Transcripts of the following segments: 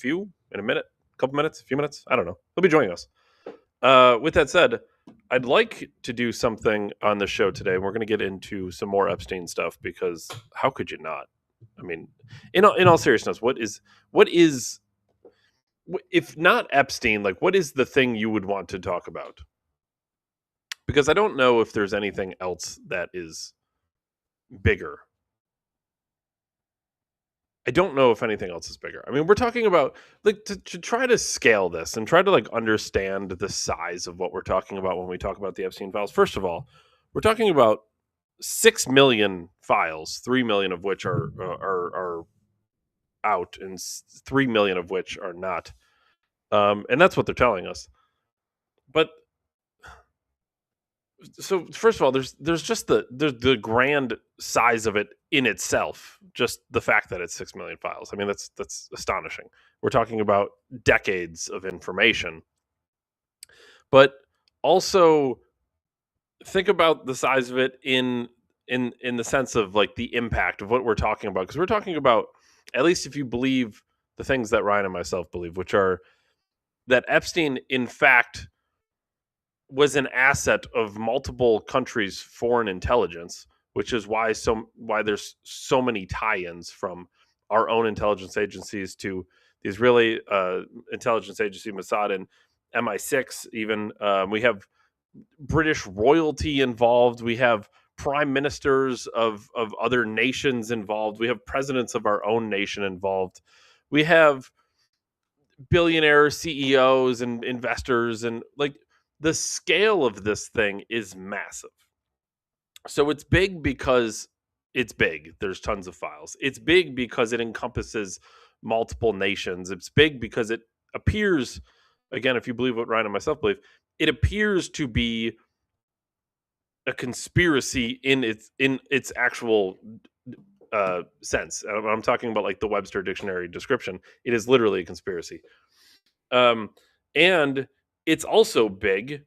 in a minute, a couple minutes, a few minutes. I don't know. He'll be joining us. With that said, I'd like to do something on the show today. We're going to get into some more Epstein stuff because how could you not? I mean, in all seriousness, what is if not Epstein? Like, what is the thing you would want to talk about? Because I don't know if there's anything else that is bigger. I don't know if anything else is bigger. I mean, we're talking about like to try to scale this and try to like understand the size of what we're talking about when we talk about the Epstein files. First of all, we're talking about 6 million files, 3 million of which are out, and 3 million of which are not. And that's what they're telling us. But so first of all, there's just the grand size of it in itself. Just the fact that it's 6 million files. I mean, that's astonishing. We're talking about decades of information, but also think about the size of it in the sense of like the impact of what we're talking about. Because we're talking about, at least if you believe the things that Ryan and myself believe, which are that Epstein, in fact, was an asset of multiple countries' foreign intelligence, which is why there's so many tie-ins from our own intelligence agencies to the Israeli intelligence agency Mossad and MI6. Even we have British royalty involved. We have prime ministers of other nations involved. We have presidents of our own nation involved. We have billionaire CEOs and investors, and like the scale of this thing is massive. So it's big because it's big. There's tons of files. It's big because it encompasses multiple nations. It's big because it appears, again, if you believe what Ryan and myself believe, it appears to be a conspiracy in its actual sense. I'm talking about like the Webster Dictionary description. It is literally a conspiracy. And it's also big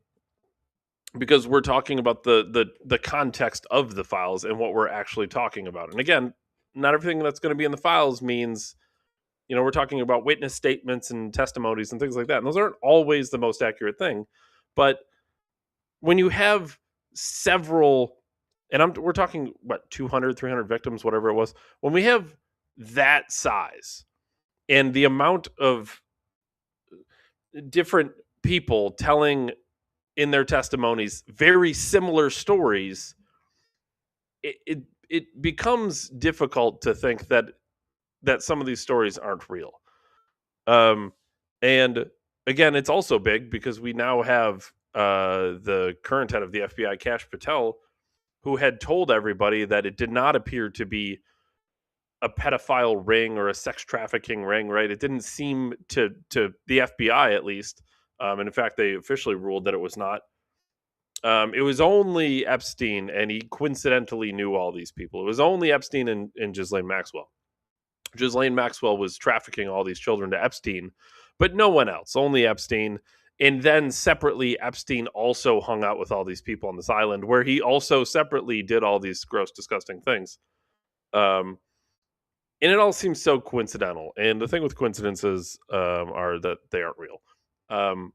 because we're talking about the context of the files and what we're actually talking about. And again, not everything that's going to be in the files means, we're talking about witness statements and testimonies and things like that. And those aren't always the most accurate thing. But when you have several, and we're talking, 200, 300 victims, whatever it was, when we have that size and the amount of different people telling in their testimonies very similar stories, it becomes difficult to think that some of these stories aren't real. And again, it's also big because we now have the current head of the FBI, Kash Patel, who had told everybody that it did not appear to be a pedophile ring or a sex trafficking ring, right? It didn't seem to the FBI, at least. And in fact, they officially ruled that it was not. It was only Epstein, and he coincidentally knew all these people. It was only Epstein and Ghislaine Maxwell. Ghislaine Maxwell was trafficking all these children to Epstein, but no one else, only Epstein. And then separately, Epstein also hung out with all these people on this island where he also separately did all these gross, disgusting things. And it all seems so coincidental. And the thing with coincidences are that they aren't real.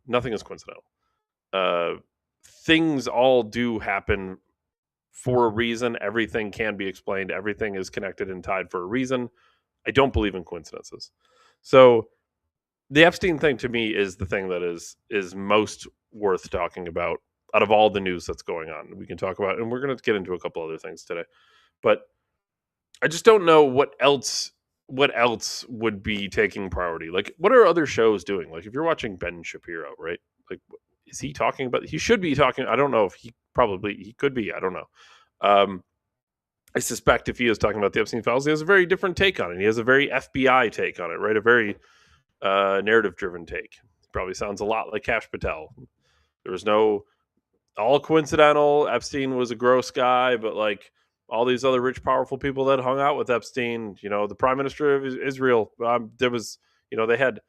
Nothing is coincidental. Things all do happen for a reason. Everything can be explained. Everything is connected and tied for a reason. I don't believe in coincidences. So the Epstein thing to me is the thing that is most worth talking about out of all the news that's going on. We can talk about, and we're going to get into a couple other things today. But I just don't know what else would be taking priority. Like, what are other shows doing? Like, if you're watching Ben Shapiro, right? Like, is he talking about? He should be talking. I don't know if he could be. I don't know. I suspect if he is talking about the Epstein files, he has a very different take on it. He has a very FBI take on it, right? A very narrative-driven take. Probably sounds a lot like Kash Patel. There was no all coincidental. Epstein was a gross guy, but like all these other rich, powerful people that hung out with Epstein, the Prime Minister of Israel, there was, they had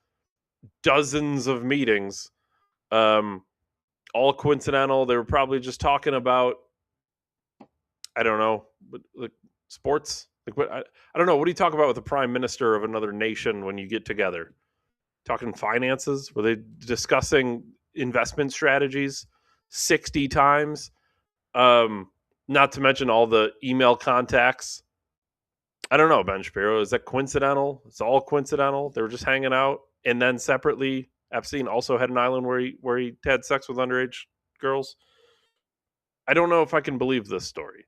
dozens of meetings, all coincidental. They were probably just talking about, I don't know, like sports. Like what? I don't know. What do you talk about with the Prime Minister of another nation when you get together? talking finances? Were they discussing investment strategies 60 times? Not to mention all the email contacts. I don't know, Ben Shapiro. Is that coincidental? It's all coincidental. They were just hanging out, and then separately, Epstein also had an island where he had sex with underage girls. I don't know if I can believe this story.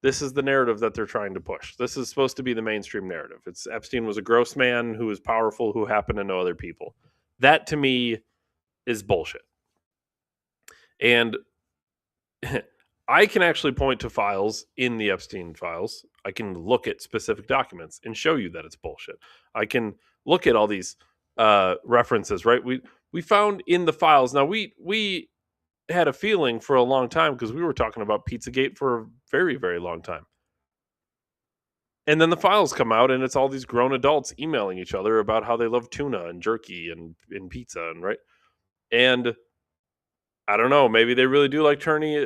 This is the narrative that they're trying to push. This is supposed to be the mainstream narrative. It's Epstein was a gross man who was powerful, who happened to know other people. That to me is bullshit. And I can actually point to files in the Epstein files. I can look at specific documents and show you that it's bullshit. I can look at all these references, right? We found in the files. Now we had a feeling for a long time because we were talking about Pizzagate for a very, very long time. And then the files come out and it's all these grown adults emailing each other about how they love tuna and jerky and pizza, and right. And I don't know, maybe they really do like jerky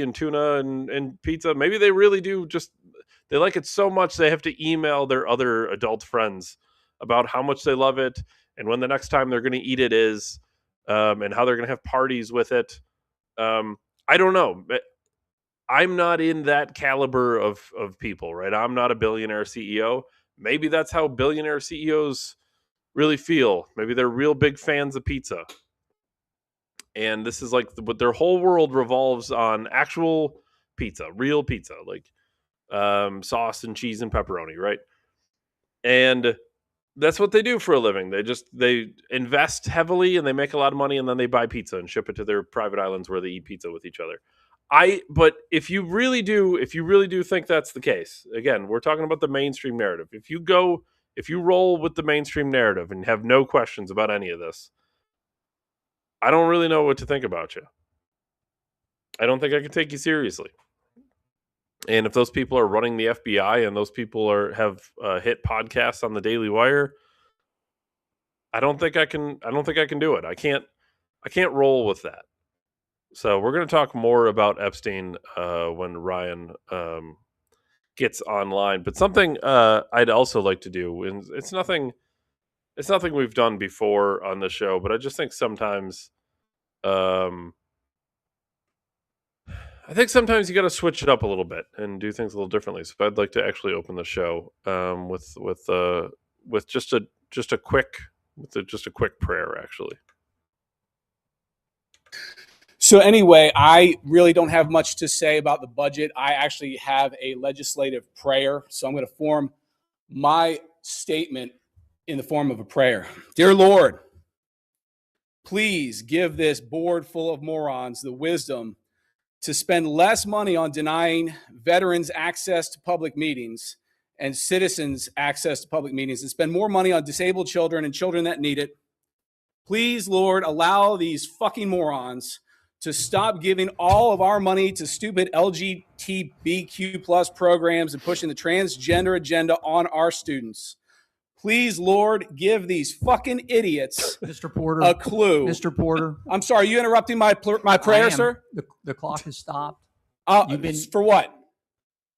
and tuna and pizza. Maybe they really do they like it so much they have to email their other adult friends about how much they love it and when the next time they're going to eat it is, and how they're going to have parties with it. I don't know. I'm not in that caliber of people, right? I'm not a billionaire CEO. Maybe that's how billionaire CEOs really feel. Maybe they're real big fans of pizza. And this is like what their whole world revolves on: actual pizza, real pizza, like sauce and cheese and pepperoni, right? And that's what they do for a living. They invest heavily and they make a lot of money, and then they buy pizza and ship it to their private islands where they eat pizza with each other. But if you really do think that's the case, again, we're talking about the mainstream narrative. If you roll with the mainstream narrative and have no questions about any of this, I don't really know what to think about you. I don't think I can take you seriously. And if those people are running the FBI and those people have hit podcasts on the Daily Wire, I don't think I can do it. I can't roll with that. So we're going to talk more about Epstein when Ryan gets online. But something I'd also like to do, and it's nothing we've done before on the show, but I just think sometimes I think sometimes you got to switch it up a little bit and do things a little differently. So I'd like to actually open the show with just a quick prayer, actually. So anyway, I really don't have much to say about the budget. I actually have a legislative prayer. So I'm going to form my statement in the form of a prayer. Dear Lord, please give this board full of morons the wisdom to spend less money on denying veterans access to public meetings and citizens access to public meetings, and spend more money on disabled children and children that need it. Please, Lord, allow these fucking morons to stop giving all of our money to stupid LGBTQ plus programs and pushing the transgender agenda on our students. Please, Lord, give these fucking idiots Mr. Porter, a clue. Mr. Porter. I'm sorry, you interrupting my prayer, sir? The clock has stopped. For what?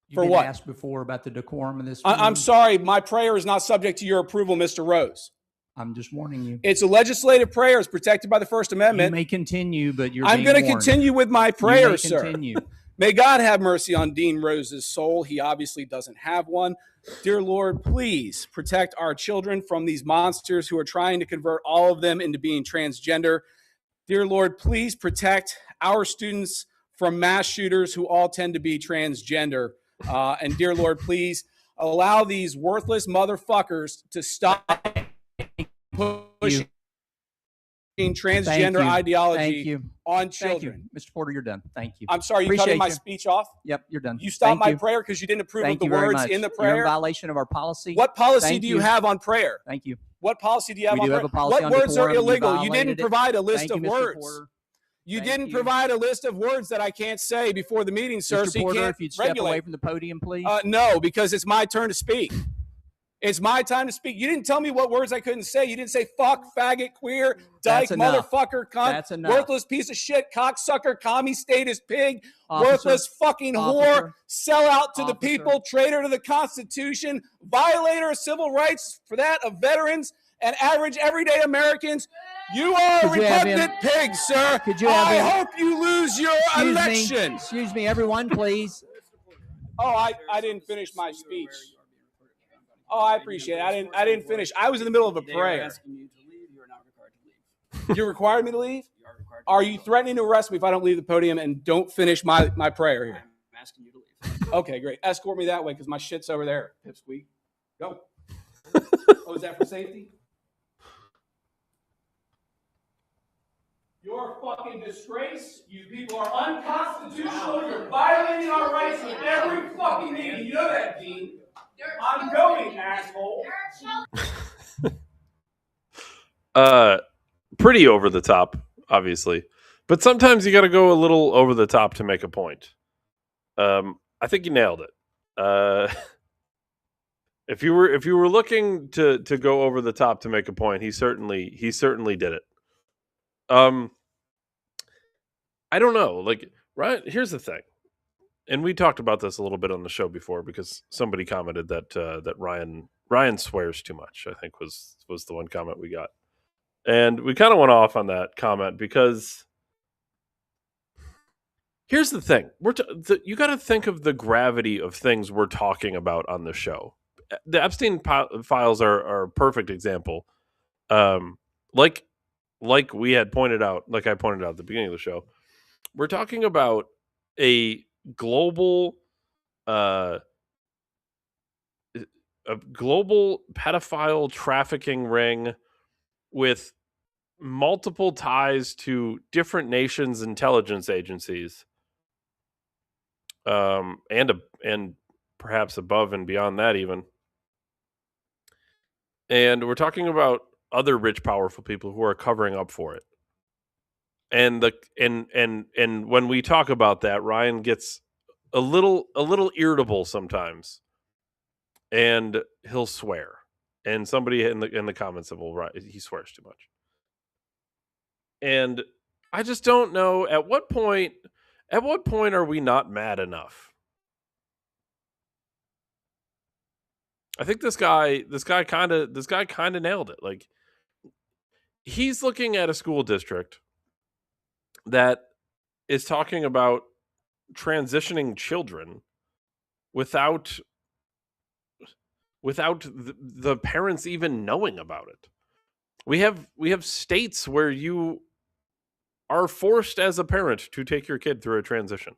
You've been asked before about the decorum of this. I'm sorry, my prayer is not subject to your approval, Mr. Rose. I'm just warning you. It's a legislative prayer. It's protected by the First Amendment. You may continue, but I'm going to continue with my prayer, sir. Continue. May God have mercy on Dean Rose's soul. He obviously doesn't have one. Dear Lord, please protect our children from these monsters who are trying to convert all of them into being transgender. Dear Lord, please protect our students from mass shooters who all tend to be transgender. And dear Lord, please allow these worthless motherfuckers to stop pushing transgender ideology on children. Mr. Porter, you're done. Thank you. I'm sorry, you cutting my speech off? Yep, you're done. You stopped my prayer because you didn't approve of the words in the prayer? You're in violation of our policy. What policy do you have on prayer? Thank you. What policy do you have on prayer? Have a policy what on words are decorum. illegal? You didn't provide a list of words. Porter. You didn't provide a list of words that I can't say before the meeting, sir. Mr. So you Porter, can't if you'd step regulate. away from the podium, please. No, because it's my turn to speak. It's my time to speak. You didn't tell me what words I couldn't say. You didn't say fuck, faggot, queer, dyke, motherfucker, cunt, worthless piece of shit, cocksucker, commie, statist, pig, worthless fucking whore, sell out to the people, traitor to the Constitution, violator of civil rights, for that of veterans, and average everyday Americans, you are a Could you have repugnant pig, sir. Could you have I him- hope you lose your election. Excuse me, everyone, please. Oh, I didn't finish my speech. Oh, I appreciate it. I didn't finish. I was in the middle of a prayer. You required me to leave? Are you threatening to arrest me if I don't leave the podium and don't finish my prayer here? I'm asking you to leave. Okay, great. Escort me that way because my shit's over there. Pipsqueak. Go. Oh, is that for safety? You're a fucking disgrace. You people are unconstitutional. You're violating our rights with every fucking meeting. You know that, Dean. I'm going, asshole. Pretty over the top, obviously, but sometimes you got to go a little over the top to make a point. I think you nailed it. If you were looking to go over the top to make a point, he certainly did it. I don't know, like, right? Here's the thing, and we talked about this a little bit on the show before because somebody commented that that Ryan swears too much. I think was the one comment we got. And we kind of went off on that comment because here's the thing. You got to think of the gravity of things we're talking about on the show. The Epstein files are a perfect example. Like we had pointed out, like I pointed out at the beginning of the show, we're talking about a global pedophile trafficking ring with multiple ties to different nations' intelligence agencies, and perhaps above and beyond that even. And we're talking about other rich, powerful people who are covering up for it. And when we talk about that, Ryan gets a little irritable sometimes, and he'll swear. And somebody in the comments said, "Well, he swears too much." And I just don't know at what point are we not mad enough? I think this guy kind of nailed it. Like, he's looking at a school district that is talking about transitioning children without the parents even knowing about it. We have states where you are forced as a parent to take your kid through a transition.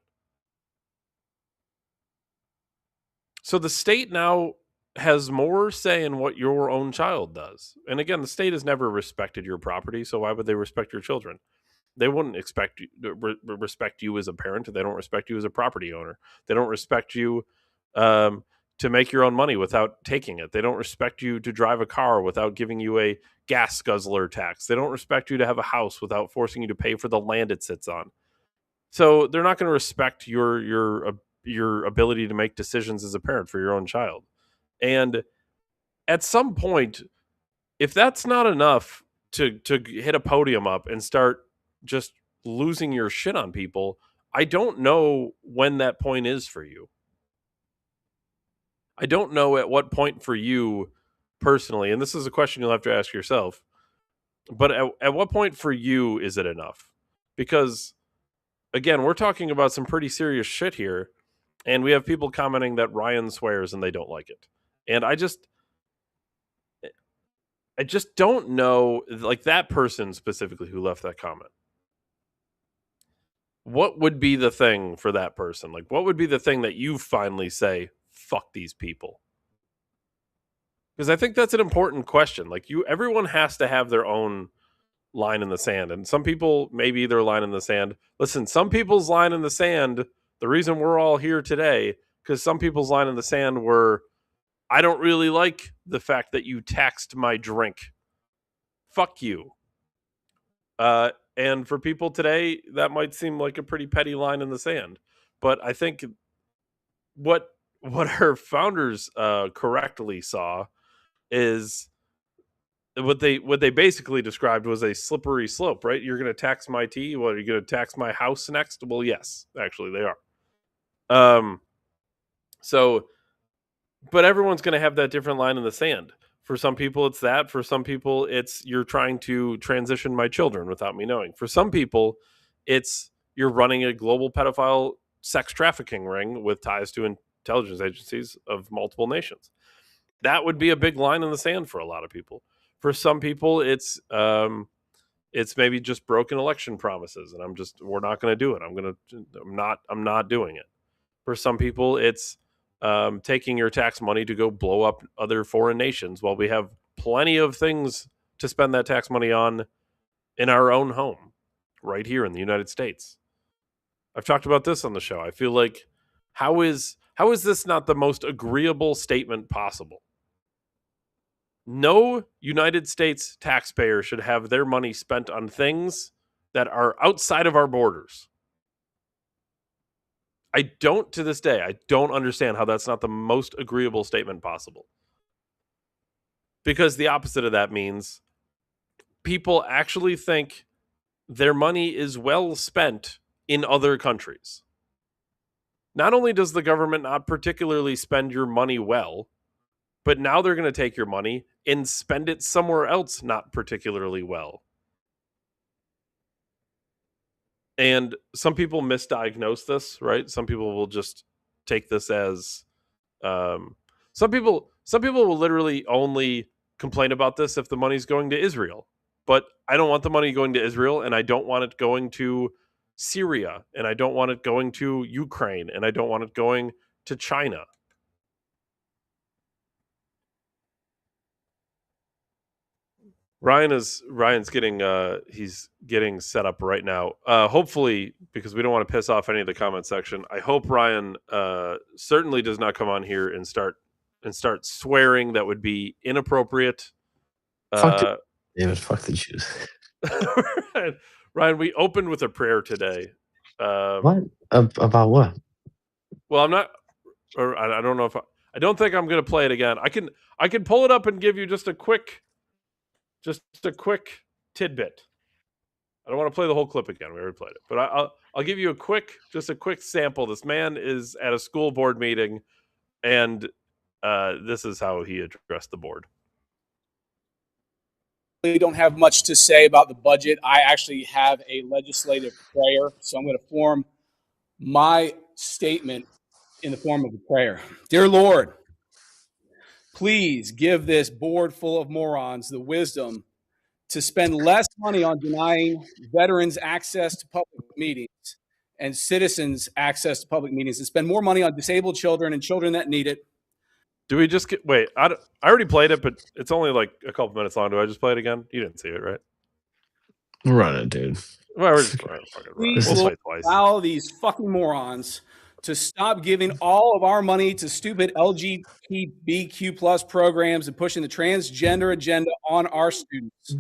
So the state now has more say in what your own child does. And again, the state has never respected your property, so why would they respect your children? They wouldn't respect you as a parent. They don't respect you as a property owner. They don't respect you to make your own money without taking it. They don't respect you to drive a car without giving you a gas guzzler tax. They don't respect you to have a house without forcing you to pay for the land it sits on. So they're not going to respect your ability to make decisions as a parent for your own child. And at some point, if that's not enough to hit a podium up and start just losing your shit on people, I don't know when that point is for you. I don't know at what point for you personally, and this is a question you'll have to ask yourself, but at what point for you is it enough? Because, again, we're talking about some pretty serious shit here, and we have people commenting that Ryan swears and they don't like it. And I just don't know, like, that person specifically who left that comment. What would be the thing for that person? Like, what would be the thing that you finally say, fuck these people? Because I think that's an important question. Like, everyone has to have their own line in the sand. And some people, maybe their line in the sand. Listen, some people's line in the sand, the reason we're all here today, because some people's line in the sand were, I don't really like the fact that you taxed my drink. Fuck you. And for people today, that might seem like a pretty petty line in the sand. But I think what our founders correctly saw is what they basically described was a slippery slope, right? You're going to tax my tea. What, are you going to tax my house next? Well, yes, actually they are. So, but everyone's going to have that different line in the sand. For some people, it's that. For some people, it's you're trying to transition my children without me knowing. For some people, it's you're running a global pedophile sex trafficking ring with ties to intelligence agencies of multiple nations. That would be a big line in the sand for a lot of people. For some people, it's maybe just broken election promises, and we're not going to do it. I'm not doing it. For some people, it's taking your tax money to go blow up other foreign nations while we have plenty of things to spend that tax money on in our own home, right here in the United States. I've talked about this on the show. I feel like how is this not the most agreeable statement possible? No United States taxpayer should have their money spent on things that are outside of our borders. To this day, I don't understand how that's not the most agreeable statement possible. Because the opposite of that means people actually think their money is well spent in other countries. Not only does the government not particularly spend your money well, but now they're going to take your money and spend it somewhere else not particularly well. And some people misdiagnose this, right? Some people will just take this as some people will literally only complain about this if the money's going to Israel. But I don't want the money going to Israel, and I don't want it going to Syria, and I don't want it going to Ukraine, and I don't want it going to China. Ryan's getting he's getting set up right now. Hopefully, because we don't want to piss off any of the comment section, I hope Ryan certainly does not come on here and start swearing. That would be inappropriate. Fuck the Jews. Ryan, we opened with a prayer today. What? About what? Well, I'm not, or I don't know if I don't think I'm going to play it again. I can pull it up and give you just a quick tidbit. I don't want to play the whole clip again. We already played it, but I'll give you a quick sample. This man is at a school board meeting, and this is how he addressed the board. We don't have much to say about the budget. I actually have a legislative prayer, so I'm going to form my statement in the form of a prayer. Dear Lord, please give this board full of morons the wisdom to spend less money on denying veterans access to public meetings and citizens access to public meetings, and spend more money on disabled children and children that need it. Do we just wait? I already played it, but it's only like a couple minutes long. Do I just play it again? You didn't see it, right? Run it, dude. Well, we're just run it. Please allow these fucking morons to stop giving all of our money to stupid LGBTQ plus programs and pushing the transgender agenda on our students.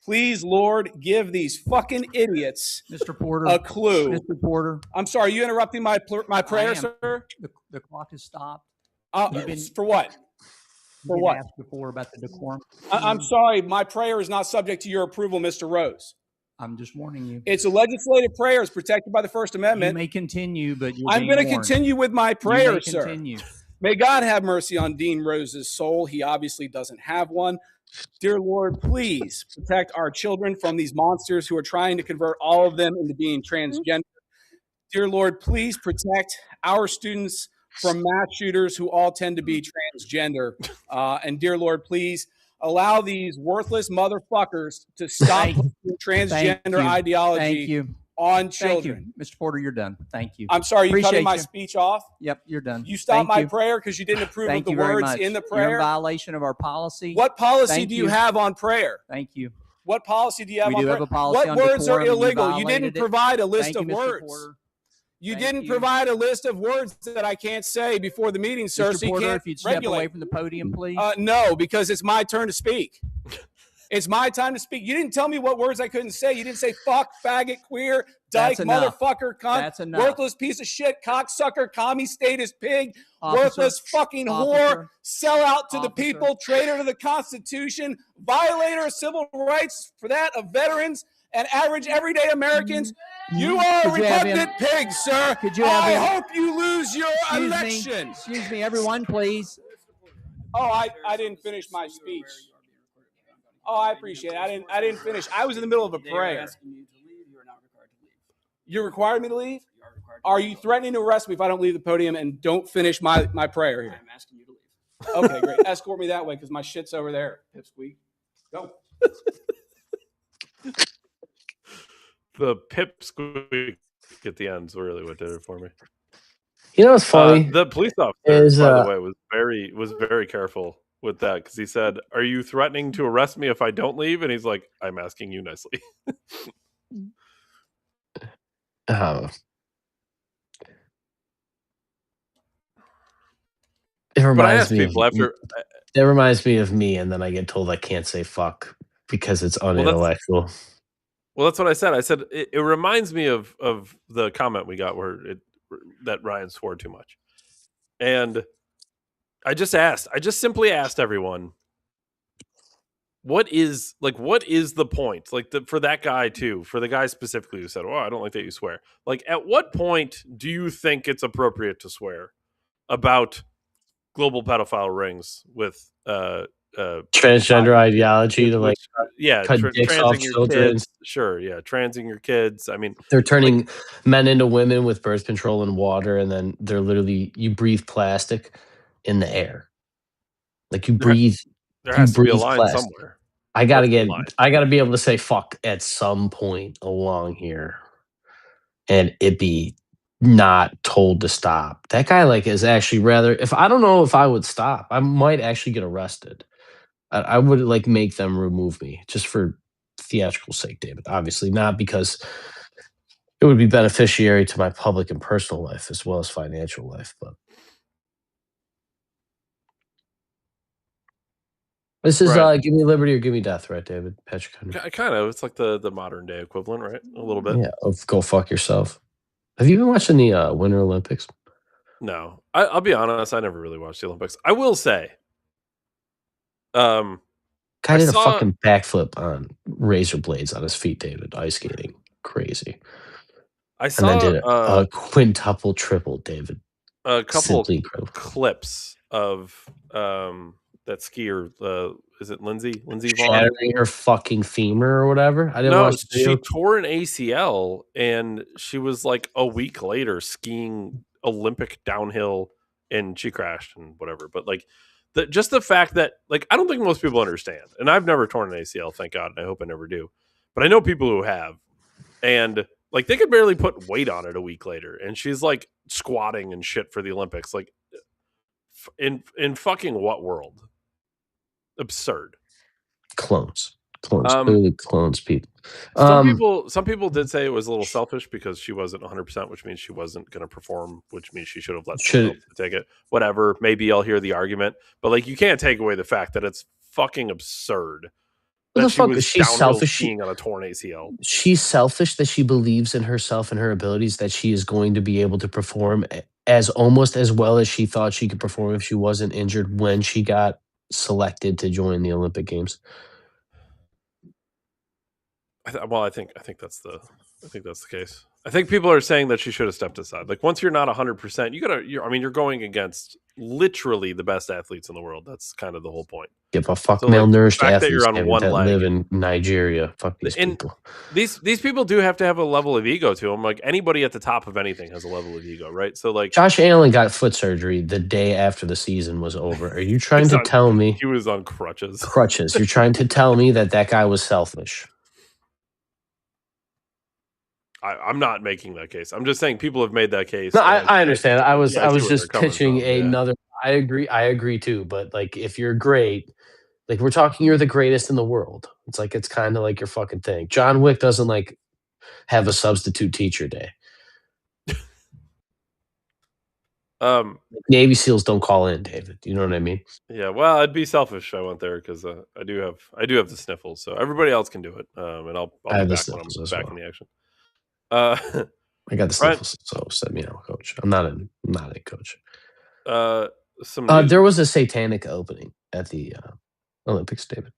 Please, Lord, give these fucking idiots, Mr. Porter, a clue. Mr. Porter, I'm sorry, you interrupting my prayer, sir? the clock has stopped. For what? For what? Asked before about the decorum. I'm sorry, my prayer is not subject to your approval, Mr. Rose. I'm just warning you. It's a legislative prayer. It's protected by the First Amendment. You may continue, but I'm going to continue with my prayer, sir. Continue. May God have mercy on Dean Rose's soul. He obviously doesn't have one. Dear Lord, please protect our children from these monsters who are trying to convert all of them into being transgender. Dear Lord, please protect our students from mass shooters who all tend to be transgender. And dear Lord, please allow these worthless motherfuckers to stop transgender ideology on children. Mr. Porter, you're done. Thank you. I'm sorry, you cutting my speech off? Yep, you're done. You stopped my prayer because you didn't approve of the words in the prayer? You're in violation of our policy. What policy do you have on prayer? Thank you. What policy do you have on prayer? We do have a policy on what words are decorum, illegal? You didn't provide a list of Mr. words. Porter. You didn't provide a list of words that I can't say before the meeting, sir. Mr. Porter, if you'd step away from the podium, please. No, because it's my turn to speak. It's my time to speak. You didn't tell me what words I couldn't say. You didn't say fuck, faggot, queer, dyke, motherfucker, cunt, worthless piece of shit, cocksucker, commie statist pig, worthless fucking whore, sellout to the people, traitor to the Constitution, violator of civil rights, for that of veterans and average everyday Americans. You are a repugnant pig, sir. I hope you lose your election. Excuse me, everyone, please. Oh, I didn't finish my speech. Oh, I appreciate it. I didn't finish. I was in the middle of a prayer. You're requiring me to leave? Are you threatening to arrest me if I don't leave the podium and don't finish my prayer here? I'm asking you to leave. Okay, great. Escort me that way because my shit's over there. Pipsqueak. Go. The pipsqueak at the end is really what did it for me. You know what's funny? The police officer, by the way, was very careful with that because he said, "Are you threatening to arrest me if I don't leave?" And he's like, "I'm asking you nicely." It reminds me people after. It reminds me of me, and then I get told I can't say fuck because it's unintellectual. Well, that's what I said. I said it reminds me of the comment we got that Ryan swore too much, and I just simply asked everyone, what is the point? Like for that guy too, for the guy specifically who said, "Oh, I don't like that you swear." Like, at what point do you think it's appropriate to swear about global pedophile rings with transgender ideology to like cut dicks off children? Kids. Sure, yeah, transing your kids. I mean, they're turning men into women with birth control and water, and then they're literally you breathe plastic in the air. Like you breathe. There has to be a line somewhere. I gotta be able to say fuck at some point along here, and it be not told to stop. That guy is actually I don't know if I would stop. I might actually get arrested. I would make them remove me just for theatrical sake, David. Obviously not because it would be beneficiary to my public and personal life as well as financial life, but this is give me liberty or give me death, right, David? Patrick. Kind of. It's like the modern day equivalent, right? A little bit. Yeah, of go fuck yourself. Have you been watching the Winter Olympics? No. I'll be honest, I never really watched the Olympics. I will say, guy did a fucking backflip on razor blades on his feet, David, ice skating. Crazy. And then did a quintuple triple, David. A couple clips of that skier, is it Lindsay Vaughn? Shattering her fucking femur or whatever? I didn't watch the video. She tore an ACL and she was like a week later skiing Olympic downhill and she crashed and whatever. But just the fact that I don't think most people understand. And I've never torn an ACL, thank God, and I hope I never do. But I know people who have. And they could barely put weight on it a week later. And she's squatting and shit for the Olympics. In fucking what world? Absurd. Clones, clearly clones people. Some people did say it was a little selfish because she wasn't 100%, which means she wasn't going to perform, which means she should have let someone else take it. Whatever. Maybe I'll hear the argument, but you can't take away the fact that it's fucking absurd. That she's selfish on a torn ACL. She's selfish that she believes in herself and her abilities, that she is going to be able to perform almost as well as she thought she could perform if she wasn't injured when she got selected to join the Olympic Games. I think that's the case. I think people are saying that she should have stepped aside. Once you're not 100%, you're going against literally the best athletes in the world. That's kind of the whole point. Give a fuck malnourished athletes that live in Nigeria. Fuck these people. These people do have to have a level of ego to them. Anybody at the top of anything has a level of ego, right? So Josh Allen got foot surgery the day after the season was over. Are you trying to tell me he was on crutches? Crutches. You're trying to tell me that guy was selfish. I'm not making that case. I'm just saying people have made that case. No, I understand. I was just pitching another. I agree too. But if you're great, we're talking, you're the greatest in the world. It's kind of your fucking thing. John Wick doesn't have a substitute teacher day. Navy SEALs don't call in, David. You know what I mean? Yeah. Well, I'd be selfish if I went there because I do have the sniffles. So everybody else can do it. And I'll be back when I'm back in the action. I got the sniffles, so set me out, coach. I'm not a coach. There was a satanic opening at the Olympics, David.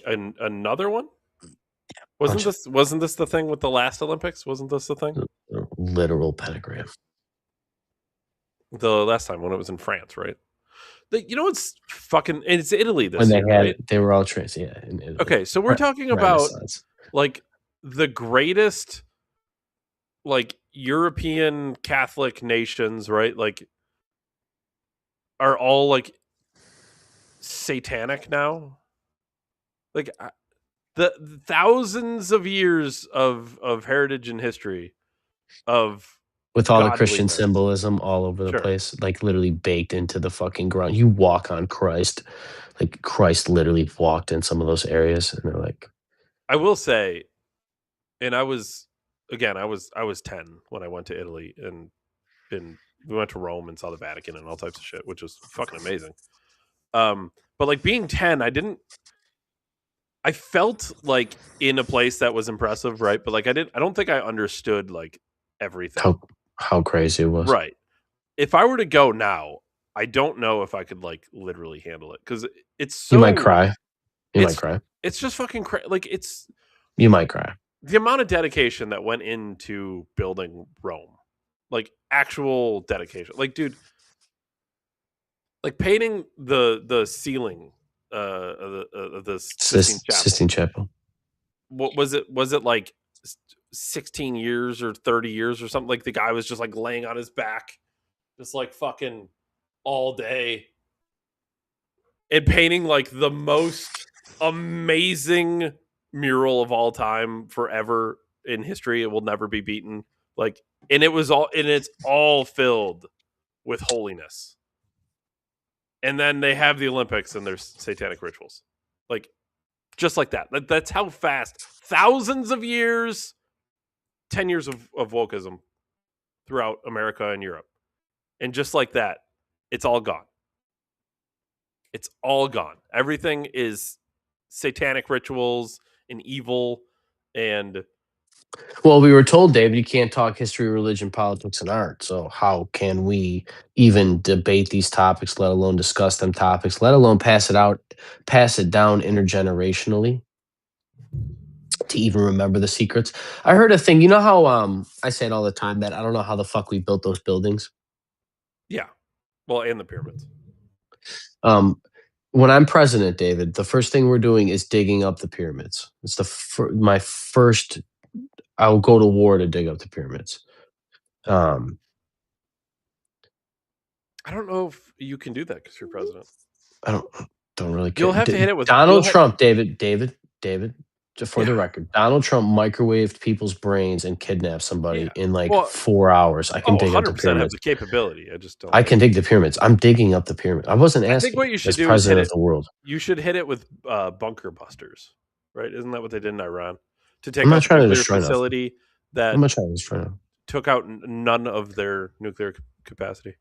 Another one? Wasn't this the thing with the last Olympics? Wasn't this the thing? Literal pentagram. The last time when it was in France, right? You know what's fucking? And it's Italy this when they year, had right? it, they were all trans. Yeah. In Italy. Okay, so we're talking about Renaissance. like the greatest like European Catholic nations, right? Like are all like satanic now. Like the thousands of years of heritage and history of With all the Christian godliness. symbolism all over the Sure. place, like literally baked into the fucking ground. You walk on Christ, like Christ literally walked in some of those areas, and they're like, I will say, and I was 10 when I went to Italy, and we went to Rome and saw the Vatican and all types of shit, which was fucking amazing. But like being 10, I felt like in a place that was impressive, right? But like I don't think I understood like everything. how crazy it was. Right. If I were to go now, I don't know if I could like literally handle it because it's so. You might cry. You might cry. It's just fucking like it's. You might cry. The amount of dedication that went into building Rome, like actual dedication, like dude, like painting the ceiling of the Sistine Chapel. What was it? Was it like 16 years or 30 years or something? Like the guy was just like laying on his back, just like fucking all day, and painting like the most amazing mural of all time, forever in history. It will never be beaten. Like, and it's all filled with holiness. And then they have the Olympics and there's satanic rituals, like just like that. That's how fast. Thousands of years, 10 years of wokeism throughout America and Europe, and just like that, it's all gone. It's all gone. Everything is satanic rituals and evil. And well, we were told, David, you can't talk history, religion, politics, and art. So how can we even debate these topics, let alone discuss them topics, let alone pass it down intergenerationally to even remember the secrets? I heard a thing. You know how I say it all the time that I don't know how the fuck we built those buildings. Yeah, well, and the pyramids. When I'm president, David, the first thing we're doing is digging up the pyramids. It's my first. I'll go to war to dig up the pyramids. I don't know if you can do that because you're president. I don't really care. You'll have to hit it with Donald Trump, David. For the Yeah. record, Donald Trump microwaved people's brains and kidnapped somebody in like 4 hours. I can dig up the 100% have pyramids. the capability. I just don't. I can dig the pyramids. I'm digging up the pyramid. I wasn't asking. I think what you should as do is president hit of the world. You should hit it with bunker busters, right? Isn't that what they did in Iran to take I'm not out trying the to nuclear destroy facility that I'm not trying to destroy them. took out none of their nuclear capacity?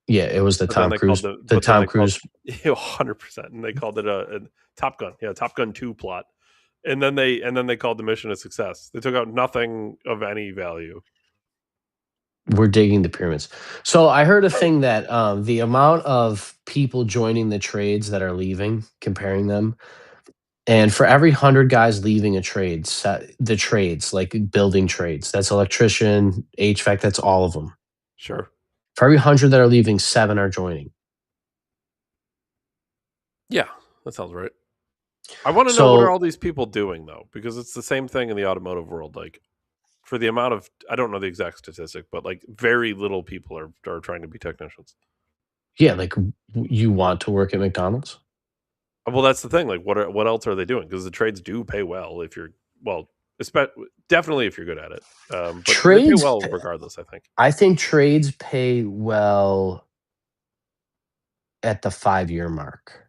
Yeah, it was the But then Tom they Cruise. called The Tom Cruise. 100%, and they called it a Top Gun. Yeah, Top Gun 2 plot. And then they called the mission a success. They took out nothing of any value. We're digging the pyramids. So I heard a thing that the amount of people joining the trades that are leaving, comparing them, and for every 100 guys leaving the trades, like building trades, that's electrician, HVAC, that's all of them. Sure. For every 100 that are leaving, 7 are joining. Yeah, that sounds right. I want to know what are all these people doing though, because it's the same thing in the automotive world. Like, for the amount of, I don't know the exact statistic, but like very little people are trying to be technicians. Yeah, like you want to work at McDonald's? Well, that's the thing. Like, what else are they doing? Because the trades do pay well if you're definitely if you're good at it. But trades they pay well regardless. I think trades pay well at the 5-year mark.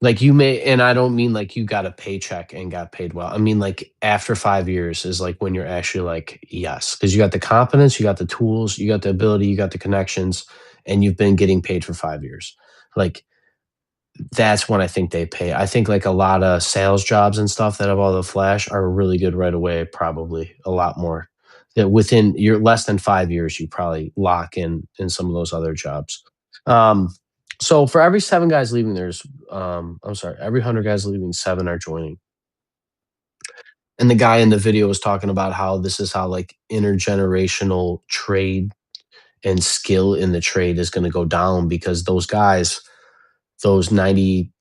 Like you may, and I don't mean like you got a paycheck and got paid well. I mean like after 5 years is like when you're actually like, yes, because you got the competence, you got the tools, you got the ability, you got the connections, and you've been getting paid for 5 years. Like that's when I think they pay. I think like a lot of sales jobs and stuff that have all the flash are really good right away, probably a lot more. That within your less than 5 years, you probably lock in some of those other jobs. So for every 7 guys leaving, there's every 100 guys leaving, 7 are joining. And the guy in the video was talking about how this is how like intergenerational trade and skill in the trade is going to go down because those guys, those 93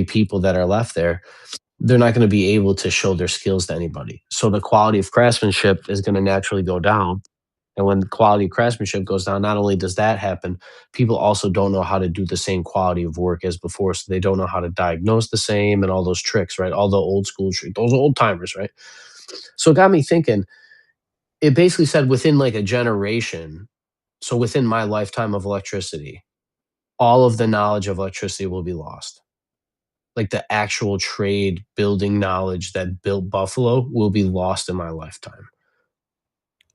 people that are left there, they're not going to be able to show their skills to anybody. So the quality of craftsmanship is going to naturally go down. And when the quality of craftsmanship goes down, not only does that happen, people also don't know how to do the same quality of work as before. So they don't know how to diagnose the same and all those tricks, right? All the old school tricks, those old timers, right? So it got me thinking, it basically said within like a generation, so within my lifetime of electricity, all of the knowledge of electricity will be lost. Like the actual trade building knowledge that built Buffalo will be lost in my lifetime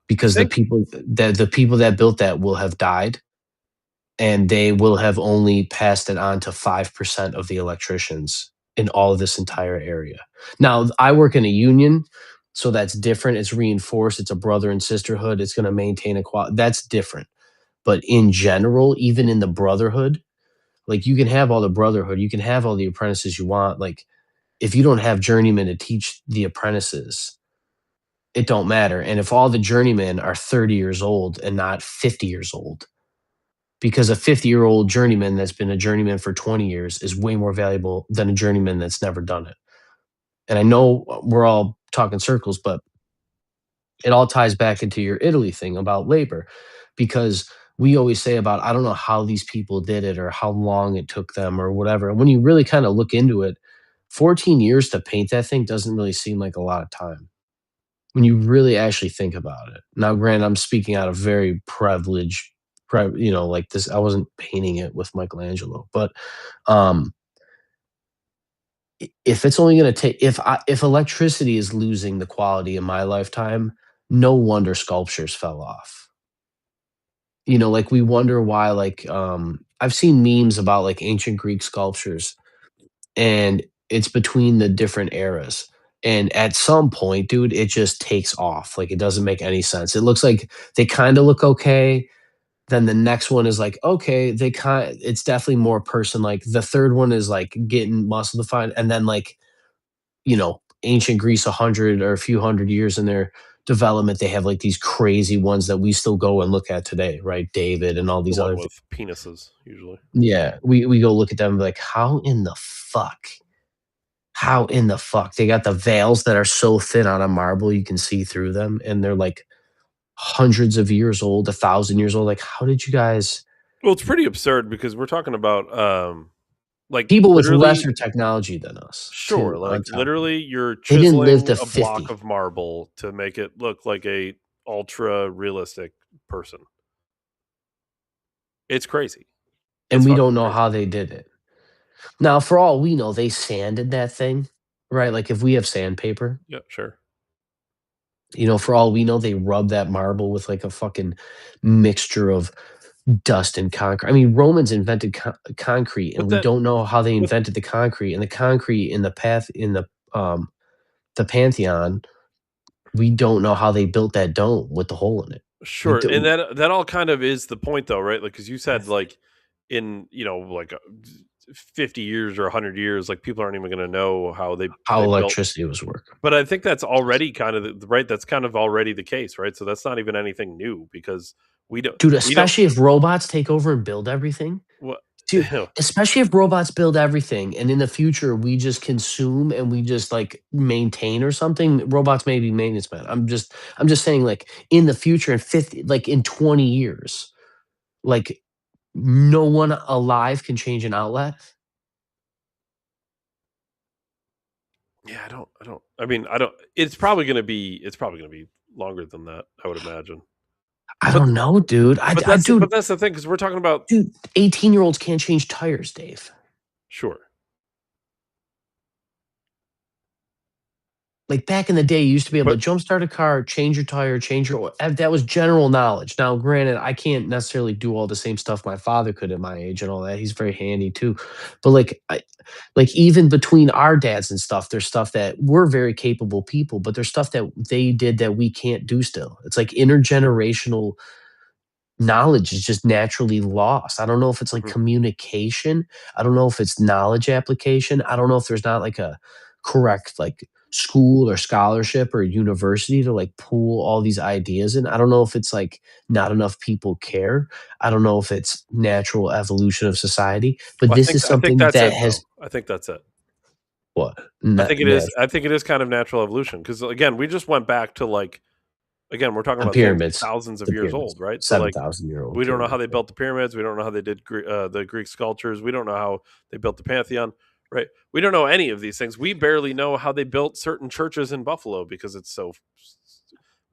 because think the people that built that will have died, and they will have only passed it on to 5% of the electricians in all of this entire area. Now, I work in a union, so that's different. It's reinforced. It's a brother and sisterhood. It's going to maintain equality. That's different. But in general, even in the brotherhood, like you can have all the brotherhood, you can have all the apprentices you want. Like if you don't have journeymen to teach the apprentices, it don't matter. And if all the journeymen are 30 years old and not 50 years old, because a 50-year-old journeyman that's been a journeyman for 20 years is way more valuable than a journeyman that's never done it. And I know we're all talking circles, but it all ties back into your Italy thing about labor, because we always say about, I don't know how these people did it or how long it took them or whatever. And when you really kind of look into it, 14 years to paint that thing doesn't really seem like a lot of time when you really actually think about it. Now, granted, I'm speaking out of very privileged, like this, I wasn't painting it with Michelangelo, but um, if it's only going to take, if electricity is losing the quality in my lifetime, no wonder sculptures fell off. Like we wonder why, like, I've seen memes about like ancient Greek sculptures, and it's between the different eras. And at some point, dude, it just takes off. Like it doesn't make any sense. It looks like they kind of look okay. Then the next one is like, okay, it's definitely more person like. The third one is like getting muscle defined. And then like, ancient Greece, 100 or a few hundred years in their development, they have like these crazy ones that we still go and look at today, right? David and all the these one other things. with penises usually. Yeah, we go look at them and be like, how in the fuck? How in the fuck? They got the veils that are so thin on a marble you can see through them, and they're like hundreds of years old, 1,000 years old. Like, how did you guys? Well, it's pretty absurd because we're talking about like People with literally, lesser technology than us, sure, too. like On top of it, literally you're they didn't live chiseling to a block 50, of marble to make it look like a ultra realistic person. It's crazy. and It's we fucking don't know crazy. how they did it. Now, for all we know, they sanded that thing, right? Like if we have sandpaper, Yeah, sure. for all we know, they rub that marble with like a fucking mixture of dust and concrete. I mean, Romans invented concrete, and But we that don't know how they but invented the concrete. And the concrete in the Pantheon, we don't know how they built that dome with the hole in it. We sure, and do. that all kind of is the point though, right? Like cuz you said like in, like 50 years or 100 years like people aren't even going to know how How they built. electricity was work. But I think that's already kind of right. That's kind of already the case, right? So that's not even anything new because Dude, we don't especially if robots take over and build everything. what Dude, especially if robots build everything and in the future we just consume and we just like maintain or something, robots may be maintenance man. I'm just saying, like in the future in 50, like in 20 years, like no one alive can change an outlet. yeah, I mean, I don't it's probably going to be longer than that, I would imagine. I But don't know, dude. but that's the thing cuz we're talking about Dude, 18-year-olds can't change tires, Dave. sure. Like back in the day, you used to be able But to jumpstart a car, change your tire, change your oil. That was general knowledge. Now, granted, I can't necessarily do all the same stuff my father could at my age and all that. He's very handy too. But like even between our dads and stuff, there's stuff that we're very capable people, but there's stuff that they did that we can't do still. It's like intergenerational knowledge is just naturally lost. I don't know if it's like mhm. communication. I don't know if it's knowledge application. I don't know if there's not like a correct like school or scholarship or university to like pool all these ideas in. I don't know if it's like not enough people care. I don't know if it's natural evolution of society, but Well, this is I think something that's that it, has though. I think that's it. what I think it is. I think it is kind of natural evolution because again, we just went back to like again, we're talking the about things pyramids, thousands of the years pyramids, old, right? So like 7,000-year-old we don't know how pyramid. they built the pyramids. We don't know how they did the Greek sculptures. We don't know how they built the Pantheon, right? We don't know any of these things. We barely know how they built certain churches in Buffalo because it's so.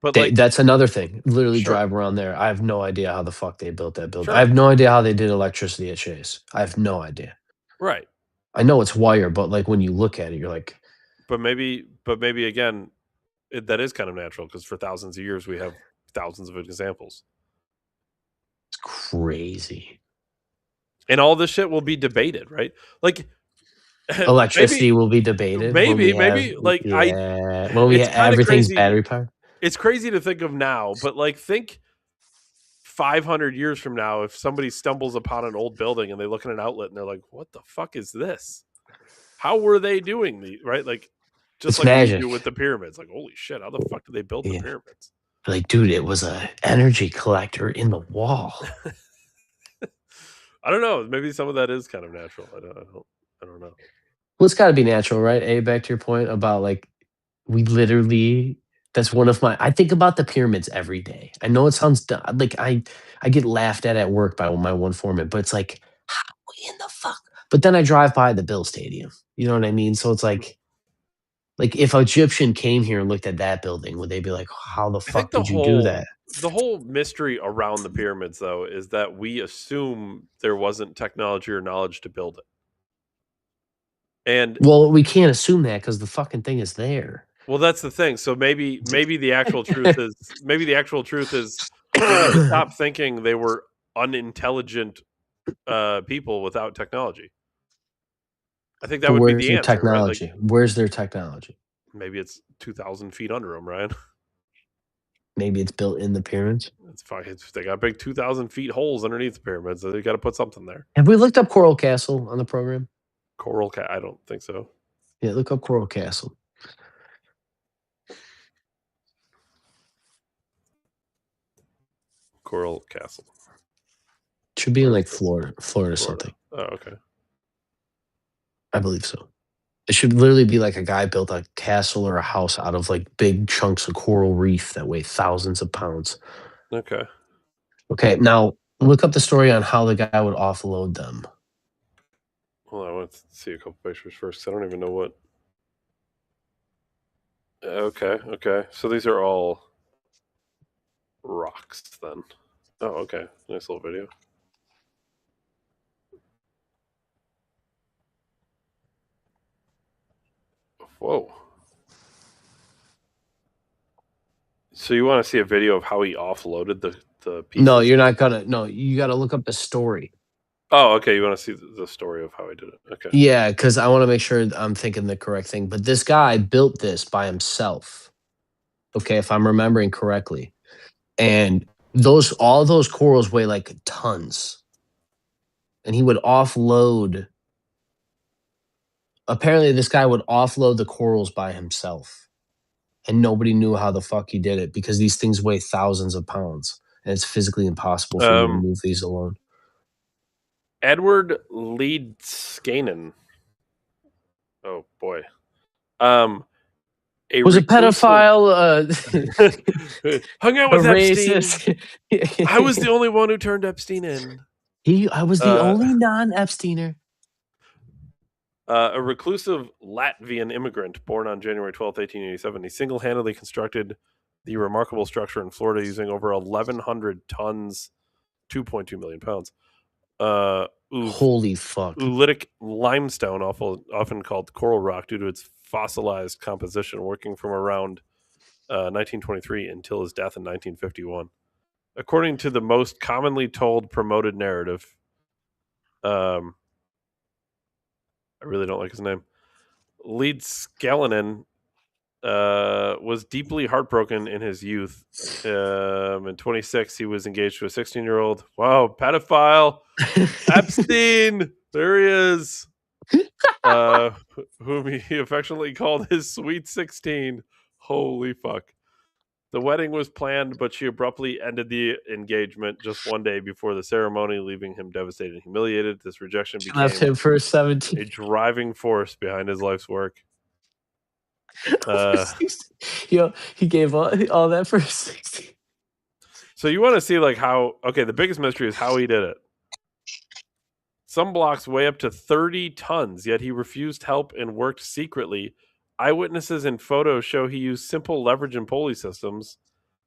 But like, That's another thing. Literally sure, drive around there. I have no idea how the fuck they built that building. I sure, have no idea how they did electricity at Chase. I have no idea. right. I know it's wire, but like when you look at it, you're like, But maybe again, that is kind of natural because for thousands of years we have thousands of examples, it's crazy. and all this shit will be debated, right? Like, Electricity will be debated when we have, maybe like when we it's have kind of everything's crazy. battery powered. It's crazy to think of now, but like think 500 years from now, if somebody stumbles upon an old building and they look at an outlet and they're like, "What the fuck is this? How were they doing these?" Right? Like, just It's like we magic. do with the pyramids. Like, holy shit, how the fuck did they build the pyramids? Like, dude, it was a energy collector in the wall. I don't know. Maybe some of that is kind of natural. I don't know. Well, it's got to be natural, right? Back to your point about like, we literally. That's one of my. I think about the pyramids every day. I know it sounds like I get laughed at work by my one foreman, but it's like, how in the fuck? But then I drive by the Bill Stadium. You know what I mean? So it's like if an Egyptian came here and looked at that building, would they be like, how the I think fuck did you do that? the whole mystery around the pyramids, though, is that we assume there wasn't technology or knowledge to build it. And Well, we can't assume that because the fucking thing is there. well, that's the thing. So maybe the actual truth is we need to stop thinking they were unintelligent people without technology. I think that would be Where's the their answer, right? Like technology? Where's their technology? maybe it's 2,000 feet under them, Ryan. Maybe it's built in the pyramids. It's fine. They got big 2,000 feet holes underneath the pyramids. So they got to put something there. Have we looked up Coral Castle on the program? Coral Cat? I don't think so. Yeah, look up Coral Castle. Coral Castle. Should be in like Florida something. Oh, okay. I believe so. It should literally be like a guy built a castle or a house out of like big chunks of coral reef that weigh thousands of pounds. Okay. Okay, now look up the story on how the guy would offload them. Well, I want to see a couple pictures first because I don't even know what. Okay. So these are all rocks then. Oh, okay. Nice little video. Whoa. So you want to see a video of how he offloaded the pieces? No, you're not gonna. No, you got to look up the story. Oh, okay. You want to see the story of how he did it? Okay. Yeah, because I want to make sure I'm thinking the correct thing. But this guy built this by himself. Okay, if I'm remembering correctly, and all those corals weigh like tons, and he would offload. Apparently, this guy would offload the corals by himself, and nobody knew how the fuck he did it because these things weigh thousands of pounds, and it's physically impossible for you to move these alone. Edward Leedskanen. Oh boy. Was a pedophile. Hung out with Epstein. I was the only one who turned Epstein in. I was the only non-Epsteiner. A reclusive Latvian immigrant born on January 12th, 1887. He single-handedly constructed the remarkable structure in Florida using over 1,100 tons, 2.2 million pounds. Holy fuck. Oolitic limestone, often called coral rock due to its fossilized composition, working from around 1923 until his death in 1951. According to the most commonly told promoted narrative, I really don't like his name. Leedskanen was deeply heartbroken in his youth. In 26, he was engaged to a 16-year-old. Wow, pedophile. Epstein. There he is. whom he affectionately called his Sweet 16. Holy fuck. The wedding was planned, but she abruptly ended the engagement just one day before the ceremony, leaving him devastated and humiliated. This rejection She left became him for 17. a driving force behind his life's work. He gave all that for 16. So you want to see like how? Okay, the biggest mystery is how he did it. Some blocks weigh up to 30 tons, yet he refused help and worked secretly. Eyewitnesses and photos show he used simple leverage and pulley systems,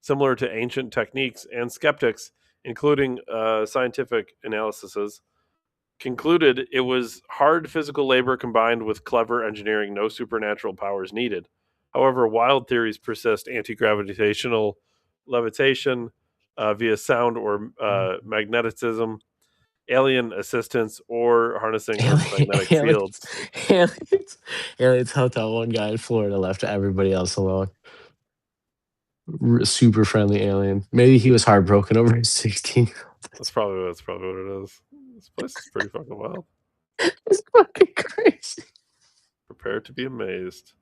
similar to ancient techniques, and skeptics, including scientific analyses, concluded it was hard physical labor combined with clever engineering, no supernatural powers needed. However, wild theories persist: anti-gravitational levitation via sound or magnetism, alien assistance, or harnessing Earth's magnetic fields. Aliens helped out one guy in Florida, left everybody else alone. Super friendly alien. Maybe he was heartbroken over his 16. That's probably what it is. This place is pretty fucking wild. It's fucking crazy. Prepare to be amazed.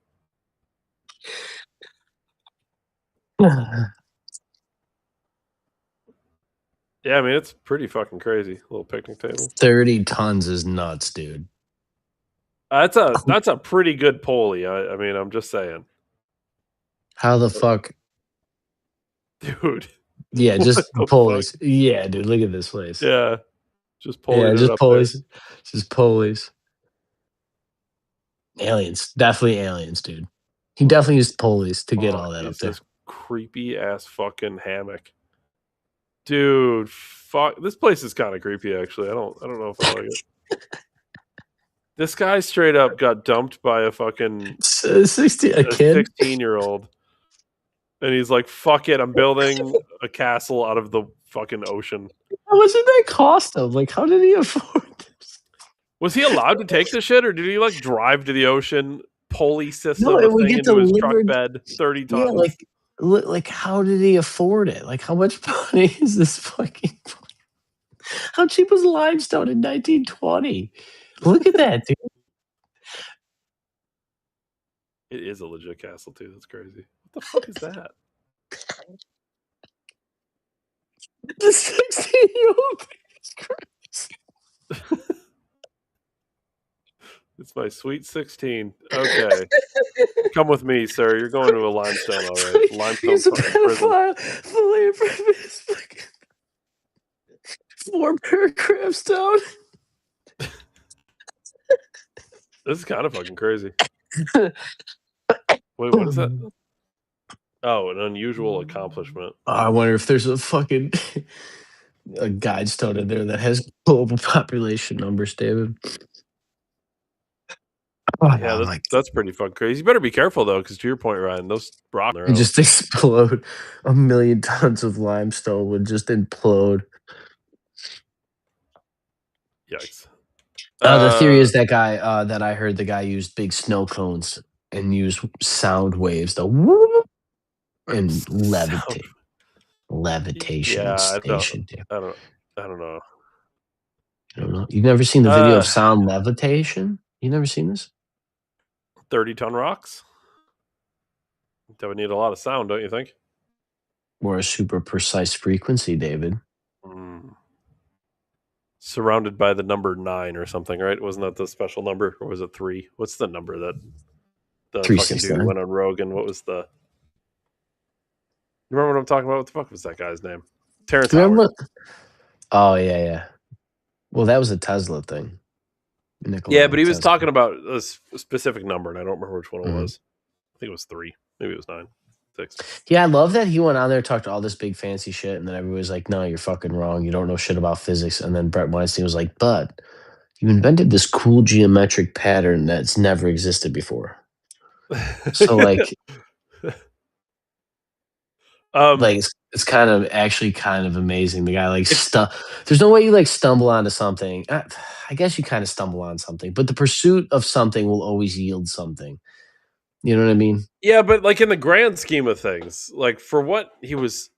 Yeah, I mean it's pretty fucking crazy. Little picnic table. 30 tons is nuts, dude. That's a pretty good pulley. I mean, I'm just saying. How the fuck? Dude. Yeah, just What the pulleys. fuck? Yeah, dude, look at this place. Yeah. Just pulling Yeah, it just up pulleys. Just pulleys. Aliens. Definitely aliens, dude. He definitely used pulleys to get all that up there. This creepy ass fucking hammock. Dude, fuck. This place is kind of creepy actually. I don't know if I like it. This guy straight up got dumped by a fucking 16, a kid? 16-year-old. And he's like, fuck it, I'm building a castle out of the fucking ocean. How much did that cost him? Like, how did he afford this? Was he allowed to take the shit, or did he like drive to the ocean, pulley system No, a it would thing get into his truck delivered. bed, 30 tons? Yeah, like how did he afford it? Like, how much money is this fucking? How cheap was limestone in 1920? Look at that, dude. It is a legit castle too. That's crazy. What the fuck is that? The 16-year-old is crazy. It's my sweet 16. Okay. Come with me, sir. You're going to a limestone, all right. Limestone He's a prison. pedophile, fully impressed. Fucking 4 paragraphs down. This is kind of fucking crazy. Wait, what is that? Oh, an unusual accomplishment. I wonder if there's a fucking a guide stone in there that has global population numbers, David. Yeah, that's pretty fucking crazy. You better be careful though, because to your point, Ryan, those rocks It just explode. 1,000,000 tons of limestone would just implode. Yikes. The theory is that guy that I heard the guy used big snow cones and used sound waves to whoop and levitate. Levitation Yeah, station. I don't know. I don't know. You've never seen the video of sound levitation? You never seen this? 30-ton rocks? That would need a lot of sound, don't you think? Or a super precise frequency, David. Surrounded by the number 9 or something, right? Wasn't that the special number, or was it 3? What's the number that the fucking dude went on Rogan? What was the? You remember what I'm talking about? What the fuck was that guy's name? Terrence Howard. Oh yeah. Well, that was a Tesla thing. Yeah, but he was talking about a specific number, and I don't remember which one it was. I think it was 3. Maybe it was 9. 6. Yeah, I love that he went on there, talked all this big fancy shit, and then everybody was like, no, you're fucking wrong. You don't know shit about physics. And then Brett Weinstein was like, but you invented this cool geometric pattern that's never existed before. So like it's kind of actually kind of amazing. The guy there's no way you like stumble onto something. I guess you kind of stumble on something, but the pursuit of something will always yield something. You know what I mean? Yeah, but like in the grand scheme of things, like for what he was,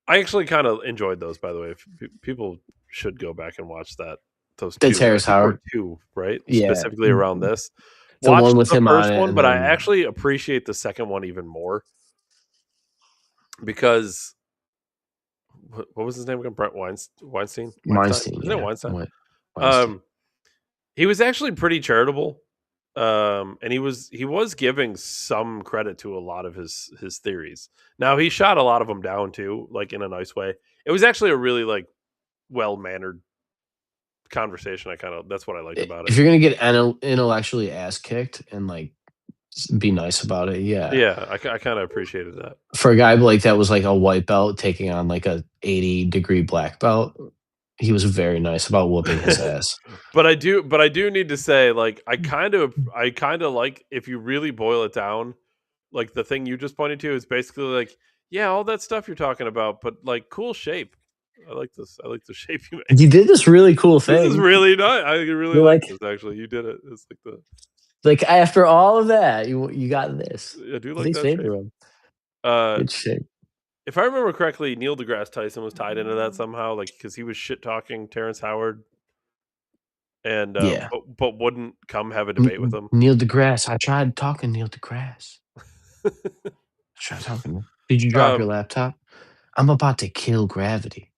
I actually kind of enjoyed those. By the way, people should go back and watch that. Those two, Terrence Howard, 2, right? Yeah. Specifically around this. watched one with the him on first it, one, and but I then- actually appreciate the second one even more because what was his name again? Brent Weinstein. Weinstein, Isn't it yeah. Weinstein? Weinstein. He was actually pretty charitable, and he was giving some credit to a lot of his theories. Now he shot a lot of them down too, like in a nice way. It was actually a really like well mannered conversation. That's what I liked about If it. you're gonna get intellectually ass kicked and like be nice about it, Yeah, I kind of appreciated that. For a guy like that was like a white belt taking on like a 80-degree black belt, he was very nice about whooping his ass. But I do need to say, like, I kind of like, if you really boil it down, like the thing you just pointed to is basically like, yeah, all that stuff you're talking about, but like cool shape. I like this. I like the shape you made. You did this really cool This is thing. really nice. I really You're like like- this. Actually, you did it. It's like the Like after all of that, you got this. I do like Please that favor shape. him. Good shape. If I remember correctly, Neil deGrasse Tyson was tied into that somehow, like because he was shit talking Terrence Howard, and Yeah. but wouldn't come have a debate with him. Neil deGrasse. I tried talking Neil deGrasse. Did you drop your laptop? I'm about to kill gravity.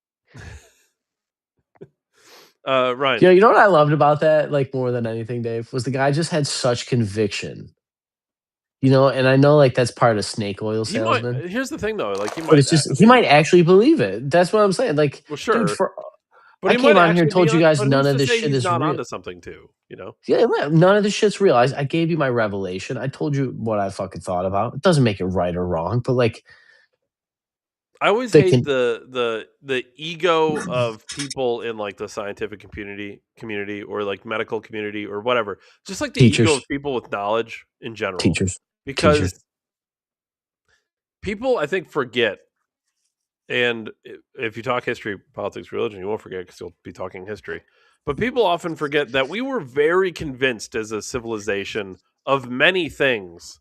Ryan. You know what I loved about that, like more than anything, Dave, was the guy just had such conviction. You know, and I know like that's part of snake oil salesman. Here's the thing though, like But it's just he might actually believe it. That's what I'm saying. Like, well, sure. dude, but I came on here and told you guys none of this shit is not real. onto something too, you know? Yeah, none of this shit's real. I gave you my revelation. I told you what I fucking thought about. It doesn't make it right or wrong, but like I always hate the ego of people in like the scientific community or like medical community or whatever. Just like the ego of people with knowledge in general. Because people, I think, forget. And if you talk history, politics, religion, you won't forget because you'll be talking history. But people often forget that we were very convinced as a civilization of many things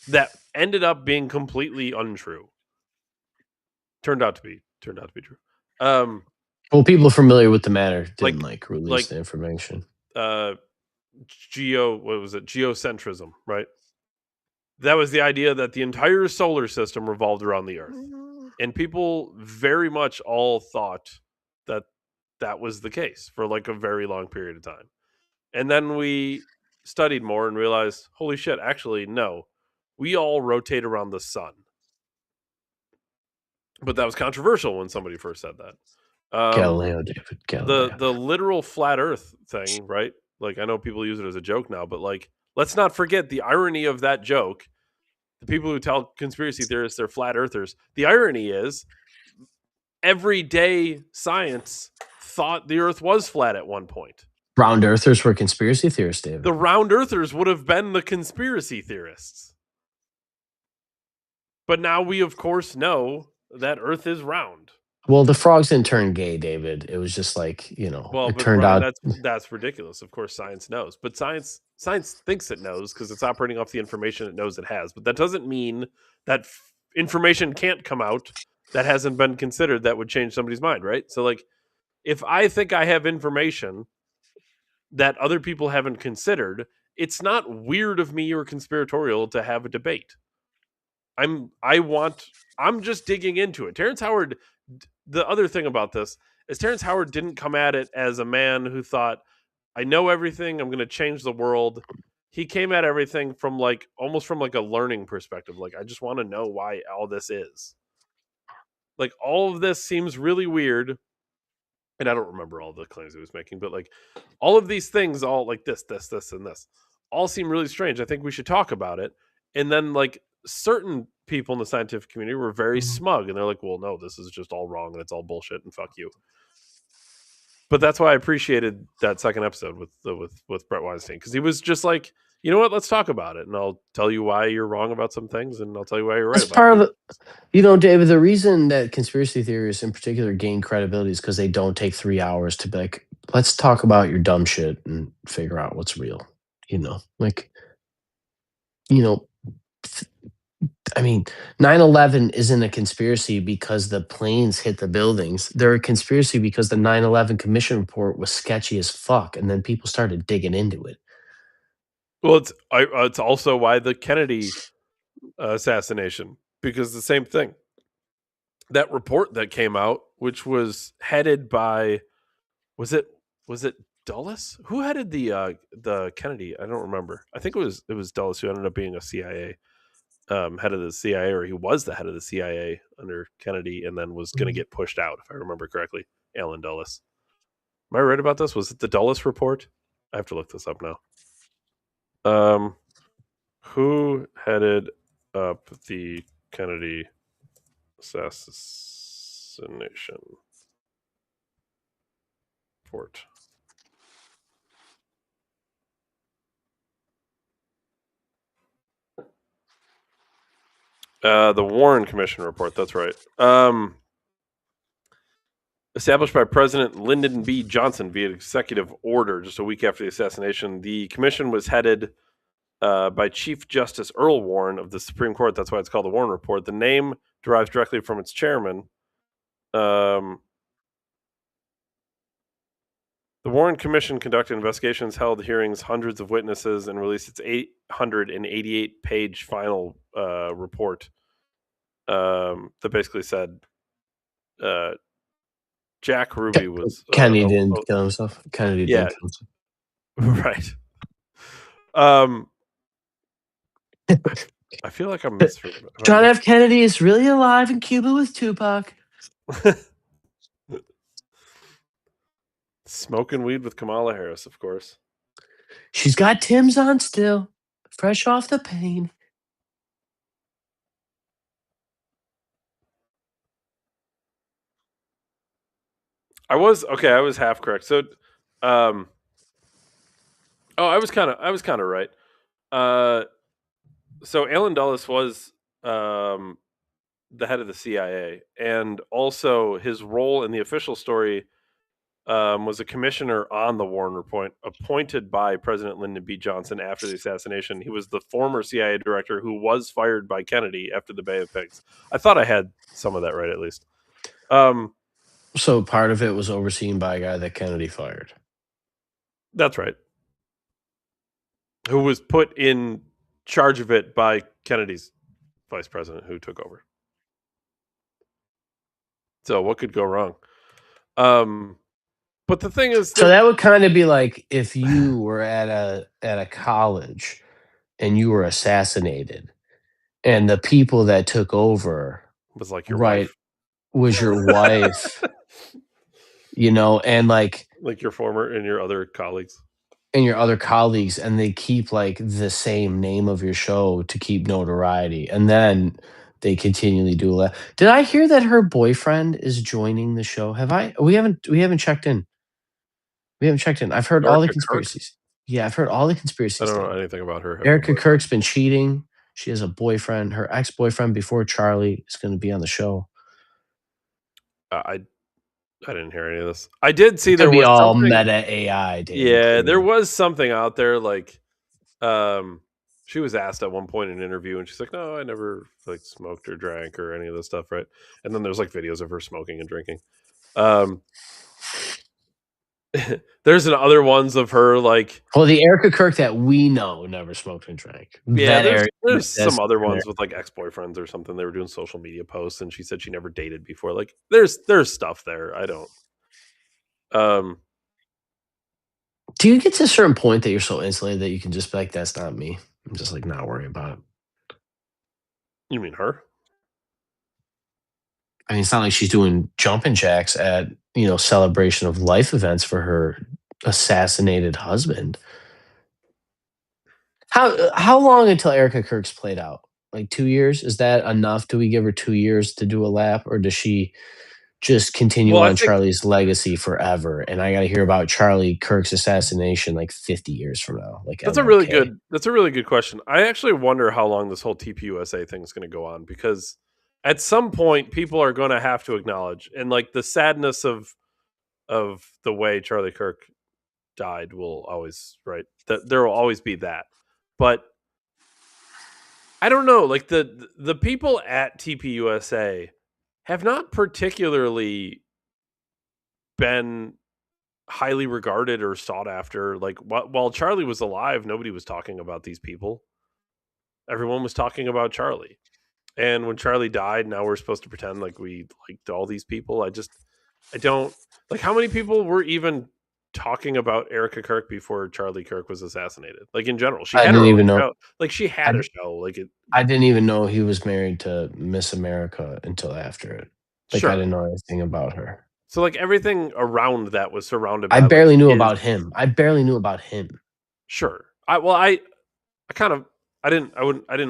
that ended up being completely untrue. Turned out to be true. Well, people familiar with the matter didn't like release the information. Geocentrism, right? That was the idea that the entire solar system revolved around the Earth. And people very much all thought that that was the case for like a very long period of time. And then we studied more and realized, holy shit, actually, no. We all rotate around the sun. But that was controversial when somebody first said that. Galileo, David. Galileo. The literal flat Earth thing, right? Like, I know people use it as a joke now, but like, let's not forget the irony of that joke. The people who tell conspiracy theorists they're flat earthers. The irony is everyday science thought the Earth was flat at one point. Round earthers were conspiracy theorists, David. The round earthers would have been the conspiracy theorists. But now we, of course, know that Earth is round. Well, the frogs didn't turn gay, David. It was just like, you know, it turned out. That's ridiculous. Of course, science knows. But science thinks it knows because it's operating off the information it knows it has. But that doesn't mean that information can't come out that hasn't been considered that would change somebody's mind, right? So, like, if I think I have information that other people haven't considered, it's not weird of me or conspiratorial to have a debate. I'm just digging into it. Terrence Howard, the other thing about this is Terrence Howard didn't come at it as a man who thought, I know everything, I'm going to change the world. He came at everything from like almost from like a learning perspective. Like, I just want to know why all this is. Like, all of this seems really weird. And I don't remember all the claims he was making, but like all of these things, all like this, and this, all seem really strange. I think we should talk about it. And then like certain people in the scientific community were very smug and they're like, well, no, this is just all wrong and it's all bullshit and fuck you. But that's why I appreciated that second episode with Brett Weinstein, because he was just like, you know what, let's talk about it and I'll tell you why you're wrong about some things and I'll tell you why you're right That's part of the, you know, David, the reason that conspiracy theorists in particular gain credibility is because they don't take 3 hours to be like, let's talk about your dumb shit and figure out what's real. You know, like, you know, I mean, 9/11 isn't a conspiracy because the planes hit the buildings. They're a conspiracy because the 9/11 commission report was sketchy as fuck, and then people started digging into it. Well, it's also why the Kennedy assassination, because the same thing. That report that came out, which was headed by, was it Dulles? Who headed the Kennedy? I don't remember. I think it was Dulles who ended up being a CIA head of the CIA, or he was the head of the CIA under Kennedy, and then was going to get pushed out, if I remember correctly. Alan Dulles. Am I right about this? Was it the Dulles report? I have to look this up now. Who headed up the Kennedy assassination report? The Warren Commission report. That's right. Established by President Lyndon B. Johnson via executive order just a week after the assassination, the commission was headed by Chief Justice Earl Warren of the Supreme Court. That's why it's called the Warren Report. The name derives directly from its chairman. The Warren Commission conducted investigations, held hearings, hundreds of witnesses, and released its 888-page final report that basically said Jack Ruby was Kennedy didn't kill himself. Kennedy didn't kill himself. Right. I feel like I'm John F. Kennedy is really alive in Cuba with Tupac. Smoking weed with Kamala Harris, of course. She's got Tim's on still, fresh off the pain. I was half correct. So, I was kind of right. So Alan Dulles was the head of the CIA, and also his role in the official story was a commissioner on the Warren Report, appointed by President Lyndon B. Johnson after the assassination. He was the former CIA director who was fired by Kennedy after the Bay of Pigs. I thought I had some of that right, at least. So part of it was overseen by a guy that Kennedy fired. That's right. Who was put in charge of it by Kennedy's vice president, who took over. So what could go wrong? But the thing is, so that would kind of be like if you were at a college and you were assassinated, and the people that took over was like your wife. Was your wife, and like your former and your other colleagues. And they keep like the same name of your show to keep notoriety, and then they continually do that. Did I hear that her boyfriend is joining the show? We haven't checked in. I've heard all the conspiracies. Yeah, I've heard all the conspiracies. I don't know anything about her. Erica Kirk's been cheating. She has a boyfriend. Her ex-boyfriend before Charlie is going to be on the show. I didn't hear any of this. I did see there was all meta AI. Yeah, there was something out there like, she was asked at one point in an interview, and she's like, "No, I never like smoked or drank or any of this stuff." Right, and then there's like videos of her smoking and drinking. There's other ones of her like. Well, the Erica Kirk that we know never smoked and drank. Yeah, there's some other ones with like ex-boyfriends or something. They were doing social media posts, and she said she never dated before. Like, there's stuff there. I don't. Do you get to a certain point that you're so insulated that you can just be like, "That's not me. I'm just like not worried about it." You mean her? I mean, it's not like she's doing jumping jacks at celebration of life events for her assassinated husband. How long until Erica Kirk's played out? Like 2 years? Is that enough? Do we give her 2 years to do a lap, or does she just continue on Charlie's legacy forever? And I got to hear about Charlie Kirk's assassination like 50 years from now. Like that's a really good question. I actually wonder how long this whole TPUSA thing is going to go on, because at some point people are going to have to acknowledge, and like the sadness of the way Charlie Kirk died will always, right? That there will always be that. But I don't know, like the people at TPUSA have not particularly been highly regarded or sought after. Like while Charlie was alive, nobody was talking about these people. Everyone was talking about Charlie. And when Charlie died, now we're supposed to pretend like we liked all these people. I don't like how many people were even talking about Erica Kirk before Charlie Kirk was assassinated. Like in general, she I had her didn't own even know. show. Like she I, had a show. Like it. I didn't even know he was married to Miss America until after it. Like I Sure. didn't know anything about her. So like everything around that was surrounded I by like barely knew his. about him. I barely knew about him. Sure. I kind of I didn't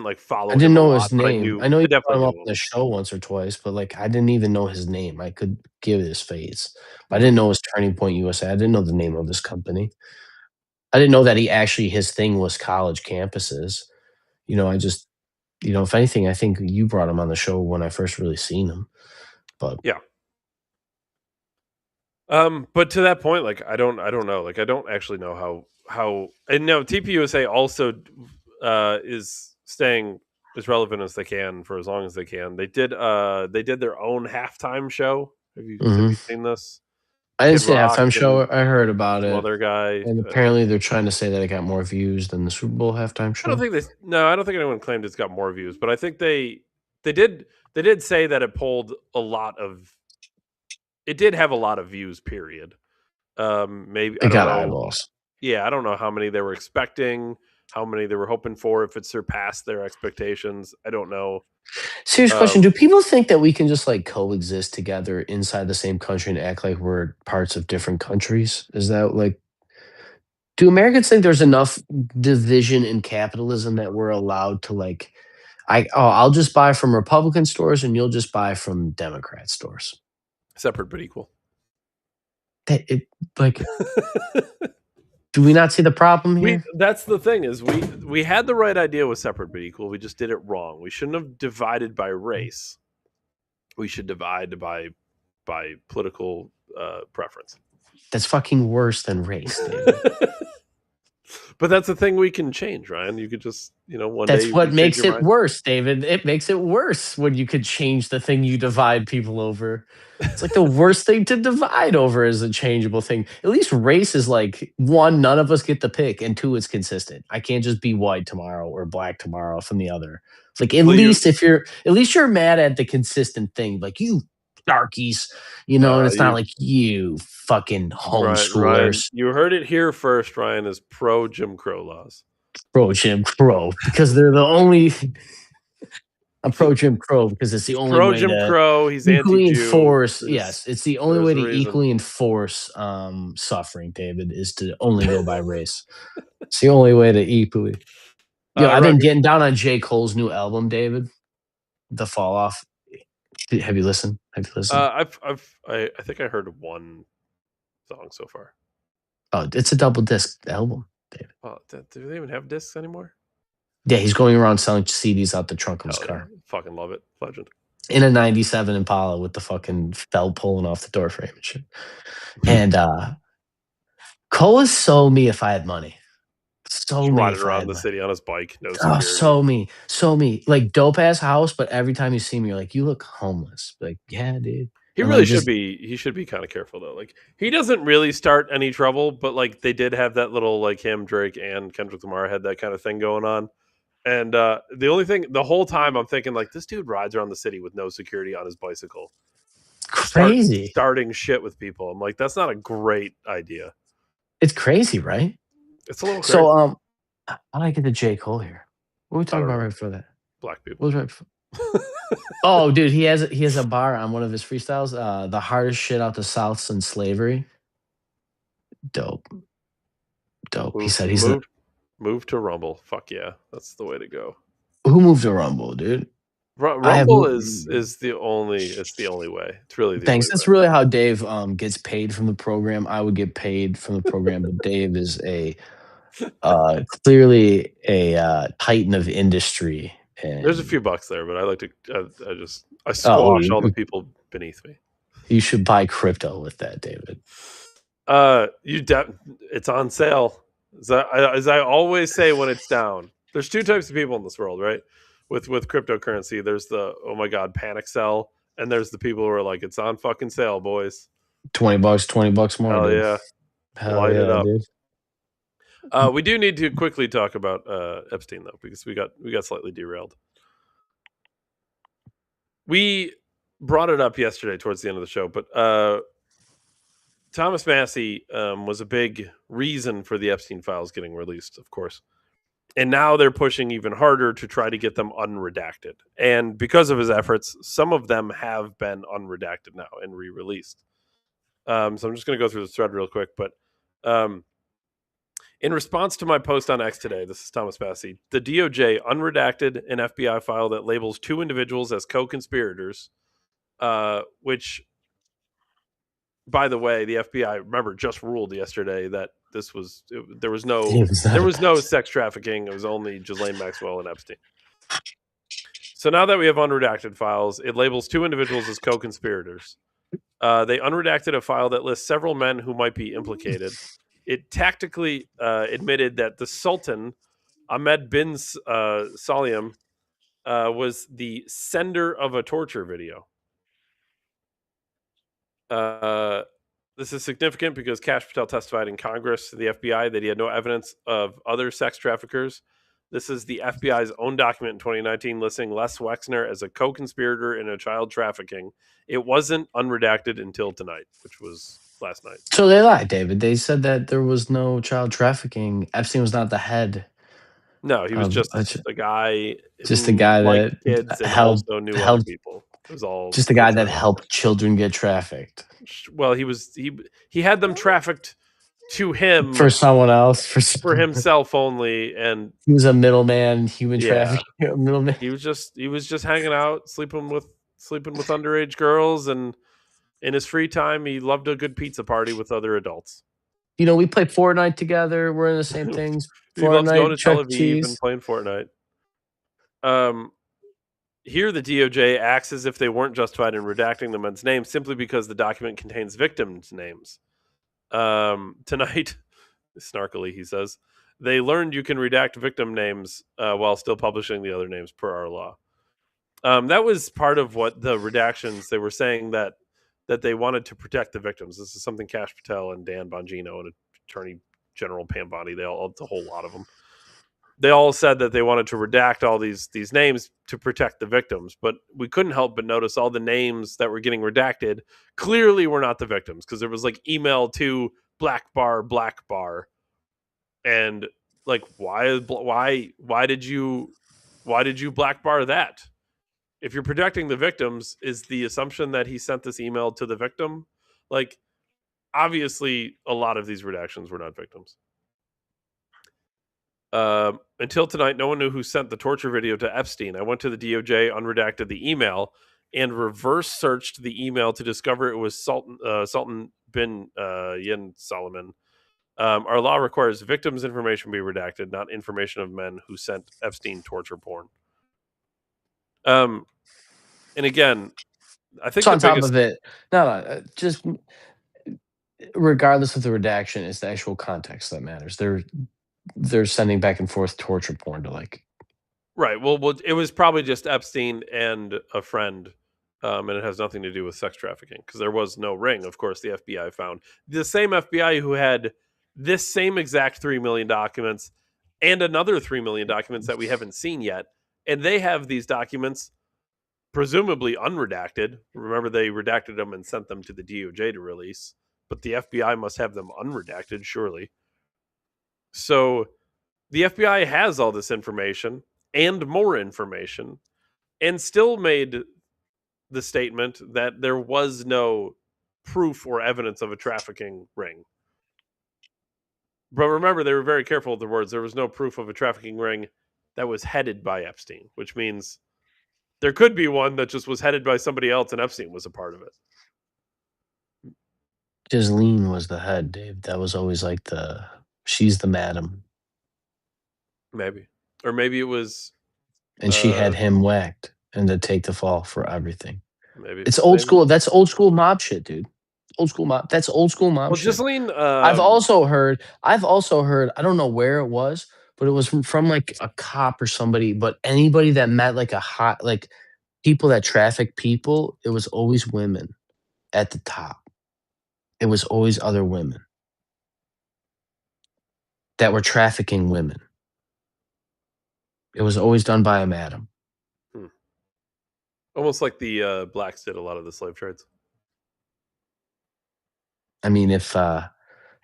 like I follow didn't him a know lot, his but name. I know I you brought definitely him up knew on him. the show once or twice, but like I didn't even know his name. I could give his face. But I Mhm. didn't know his Turning Point USA. I didn't know the name of his company. I didn't know that he actually his thing was college campuses. I just if anything, I think you brought him on the show when I first really seen him. But Yeah. But to that point, like I don't know. Like I don't actually know how and no TPUSA also is staying as relevant as they can for as long as they can. They did their own halftime show. Have you mhm. seen this? I didn't Kid see the Rock halftime and show. I heard about some it. other guy. And apparently they're trying to say that it got more views than the Super Bowl halftime I don't show. think they. No, I don't think anyone claimed it's got more views, but I think they did they did say that it pulled a lot of. It did have a lot of views. Period. Maybe I It don't got know. eyeballs. Yeah, I don't know how many they were expecting, how many they were hoping for, if it surpassed their expectations. I don't know. Serious question. Um, Do people think that we can just like coexist together inside the same country and act like we're parts of different countries? Is that like, do Americans think there's enough division in capitalism that we're allowed to like, I'll just buy from Republican stores and you'll just buy from Democrat stores? Separate but equal. That it, like, do we not see the problem We here? that's the thing is we had the right idea with separate but equal. We just did it wrong. We shouldn't have divided by race. We should divide by political preference. That's fucking worse than race, David. But that's the thing we can change, Ryan. You could just, one day That's you what can change makes your it mind. worse, David. It makes it worse when you could change the thing you divide people over. It's like the worst thing to divide over is a changeable thing. At least race is like one, none of us get the pick, and two, it's consistent. I can't just be white tomorrow or black tomorrow from the other. It's like Well, at least you're mad at the consistent thing, like you darkies, and it's not you like you fucking Ryan, homeschoolers, you heard it here first. Ryan is pro Jim Crow laws. pro Jim Crow, because they're the only. I'm pro Jim Crow because it's the only Pro way Jim to Crow. He's equally anti-Jew. enforce. Yes, it's the only There's way a to reason. equally enforce suffering. David is to only go by race. It's the only way to equally. I've been Roger. getting down on J. Cole's new album, David. The Fall Off. Have you listened? Have you listened? I think I heard one song so far. Oh, it's a double disc album, David. Oh, do they even have discs anymore? Yeah, he's going around selling CDs out the trunk of his Hell yeah, car fucking love it, legend. in a '97 Impala with the fucking felt pulling off the door frame and shit. And Cole is so me if I had money. So Just me riding if I around had the money. city on his bike, no Oh, security. so me. So me. Like dope ass house, but every time you see me, you're like, you look homeless. Like, yeah, dude. He And really like should just be. He should be kind of careful though. Like he doesn't really start any trouble, but like they did have that little like him, Drake, and Kendrick Lamar had that kind of thing going on. And the only thing, the whole time, I'm thinking like this dude rides around the city with no security on his bicycle, crazy. starting shit with people. I'm like, that's not a great idea. It's crazy, right? It's a little crazy. So how do I get to J. Cole here? What were we talking about right before that? Black people. What was right before? Oh, dude, he has a bar on one of his freestyles. The hardest shit out the South since slavery. Dope. He said he's the Move to Rumble. Fuck yeah, that's the way to go. who moved to Rumble, dude. Rumble is the only. It's the only way. It's really the Thanks. only That's way. really how Dave gets paid from the program. I would get paid from the program, but Dave is a clearly a titan of industry. And There's a few bucks there, but I like to. I squash all the people beneath me. You should buy crypto with that, David. It's on sale. As I always say when it's down. There's two types of people in this world, right? With cryptocurrency, there's the oh my god panic sell, and there's the people who are like it's on fucking sale, boys. $20 more, Hell dude. yeah. Light it up. dude. We do need to quickly talk about Epstein though, because we got slightly derailed. We brought it up yesterday towards the end of the show, but Thomas Massey was a big reason for the Epstein files getting released, of course. And now they're pushing even harder to try to get them unredacted. And because of his efforts, some of them have been unredacted now and re-released. So I'm just going to go through this thread real quick. But in response to my post on X today, this is Thomas Massey, the DOJ unredacted an FBI file that labels 2 individuals as co-conspirators, which, by the way, the FBI, remember, just ruled yesterday that there was no sex trafficking. It was only Ghislaine Maxwell and Epstein. So now that we have unredacted files, it labels 2 individuals as co-conspirators. They unredacted a file that lists several men who might be implicated. It tactically admitted that the Sultan, Ahmed bin Salim, was the sender of a torture video. This is significant because Kash Patel testified in Congress to the FBI that he had no evidence of other sex traffickers. This is the FBI's own document in 2019 listing Les Wexner as a co-conspirator in a child trafficking. It wasn't unredacted until tonight, which was last night. So they lied, David. They said that there was no child trafficking. Epstein was not the head. No, he was just a guy. Just a guy liked that kids and also knew other people. It was all just a guy that helped children get trafficked. Well, he had them trafficked to him for someone else, for himself only, and he was a middleman, human trafficking middleman. He was just hanging out, sleeping with underage girls, and in his free time, he loved a good pizza party with other adults. You know, we play Fortnite together. We're in the same things. He loves going to Tel Aviv and playing Fortnite. Here, the DOJ acts as if they weren't justified in redacting the men's names simply because the document contains victims' names. Tonight, snarkily, he says, they learned you can redact victim names while still publishing the other names per our law. That was part of what the redactions, they were saying that they wanted to protect the victims. This is something Kash Patel and Dan Bongino and Attorney General Pam Bondi, it's a whole lot of them. They all said that they wanted to redact all these names to protect the victims, but we couldn't help but notice all the names that were getting redacted clearly were not the victims, because there was like email to black bar, and like why did you black bar that? If you're protecting the victims, is the assumption that he sent this email to the victim? Like, obviously, a lot of these redactions were not victims. Until tonight, no one knew who sent the torture video to Epstein. I went to the DOJ, unredacted the email, and reverse searched the email to discover it was Sultan bin Yin Solomon. Our law requires victims' information be redacted, not information of men who sent Epstein torture porn. And again, I think so on top of it, just regardless of the redaction, it's the actual context that matters. They're sending back and forth torture porn to right. Well, it was probably just Epstein and a friend, and it has nothing to do with sex trafficking because there was no ring. Of course, the FBI found the same FBI who had this same exact 3 million documents and another 3 million documents that we haven't seen yet, and they have these documents presumably unredacted. Remember, they redacted them and sent them to the DOJ to release, but the FBI must have them unredacted, surely. So the FBI has all this information and more information and still made the statement that there was no proof or evidence of a trafficking ring. But remember, they were very careful with the words. There was no proof of a trafficking ring that was headed by Epstein, which means there could be one that just was headed by somebody else and Epstein was a part of it. Ghislaine was the head, Dave. That was always like she's the madam. Maybe. Or maybe it was... And she had him whacked and to take the fall for everything. Maybe. It's old school. That's old school mob shit, dude. Old school mob. That's old school mob shit. Ghislaine... I've also heard, I don't know where it was, but it was from like a cop or somebody, but anybody that met like like people that traffic people, it was always women at the top. It was always other women. that were trafficking women. It was always done by a madam. Almost like the blacks did a lot of the slave trades. I mean, if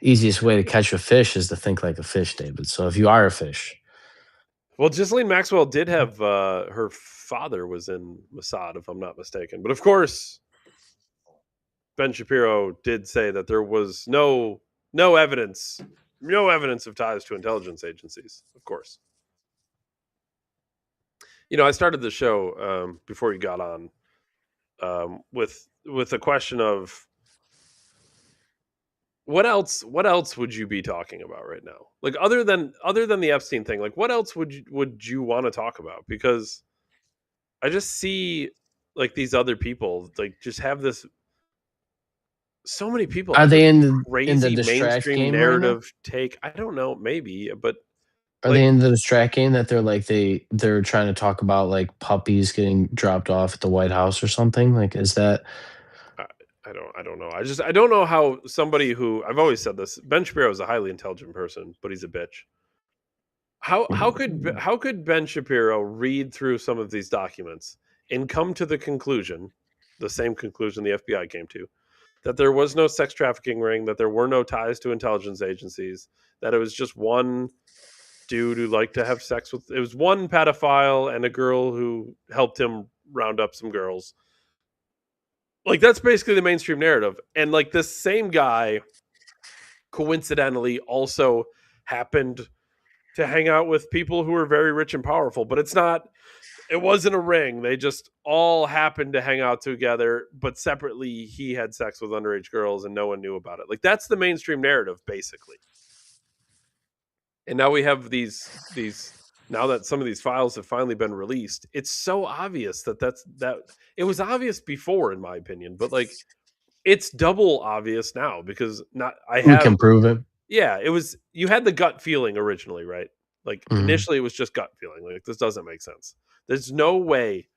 easiest way to catch a fish is to think like a fish, David. So if you are a fish, well, Ghislaine Maxwell did have her father was in Mossad, if I'm not mistaken. But of course, Ben Shapiro did say that there was no evidence of ties to intelligence agencies. Of course, I started the show before you got on with a question of what else would you be talking about right now? Like other than the Epstein thing, like what else would you want to talk about? Because I just see like these other people like just have this. So many people are have they this in the crazy distract mainstream game right now? narrative take. I don't know, maybe, but Are they in the distract game that they're like they're trying to talk about like puppies getting dropped off at the White House or something? Like, is that? I don't know. I don't know how somebody who I've always said this. Ben Shapiro is a highly intelligent person, but he's a bitch. How could Ben Shapiro read through some of these documents and come to the conclusion, the same conclusion the FBI came to, that there was no sex trafficking ring, that there were no ties to intelligence agencies, that it was just one dude who liked to have sex with, it was one pedophile and a girl who helped him round up some girls. Like that's basically the mainstream narrative. And like this same guy coincidentally also happened to hang out with people who were very rich and powerful, but it wasn't a ring. They just all happened to hang out together, but separately he had sex with underage girls and no one knew about it. Like that's the mainstream narrative basically. And now we have these now that some of these files have finally been released, it's so obvious that it was obvious before in my opinion, but like it's double obvious now because We can prove it. Yeah, it was, you had the gut feeling originally, right? Like Mhm. initially it was just gut feeling. Like this doesn't make sense. There's no way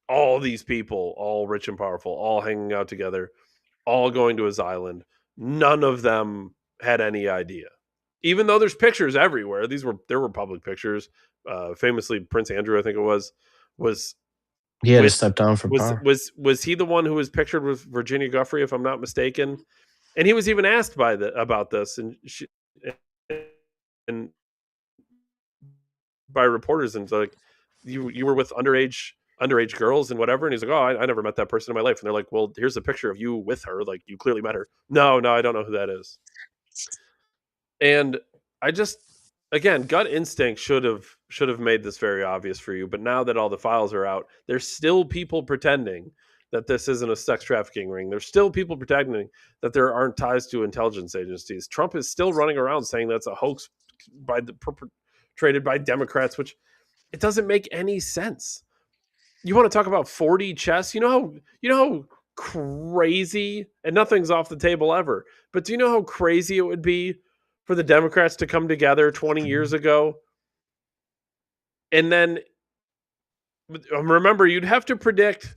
all these people, all rich and powerful, all hanging out together, all going to his island, none of them had any idea. Even though there's pictures everywhere, there were public pictures. Famously, Prince Andrew, I think it was He had to with step down for power. was he the one who was pictured with Virginia Guffrey, if I'm not mistaken? And he was even asked about this, and by reporters, and like, you were with underage girls and whatever, and he's like, oh, I never met that person in my life, and they're like, well, here's a picture of you with her, like you clearly met her. No, I don't know who that is. And I just, again, gut instinct should have made this very obvious for you, but now that all the files are out, there's still people pretending that this isn't a sex trafficking ring. There's still people pretending that there aren't ties to intelligence agencies. Trump is still running around saying that's a hoax perpetrated by Democrats, which it doesn't make any sense. You want to talk about 4D chess? You know how crazy, and nothing's off the table ever, but do you know how crazy it would be for the Democrats to come together 20 years ago? And then remember, you'd have to predict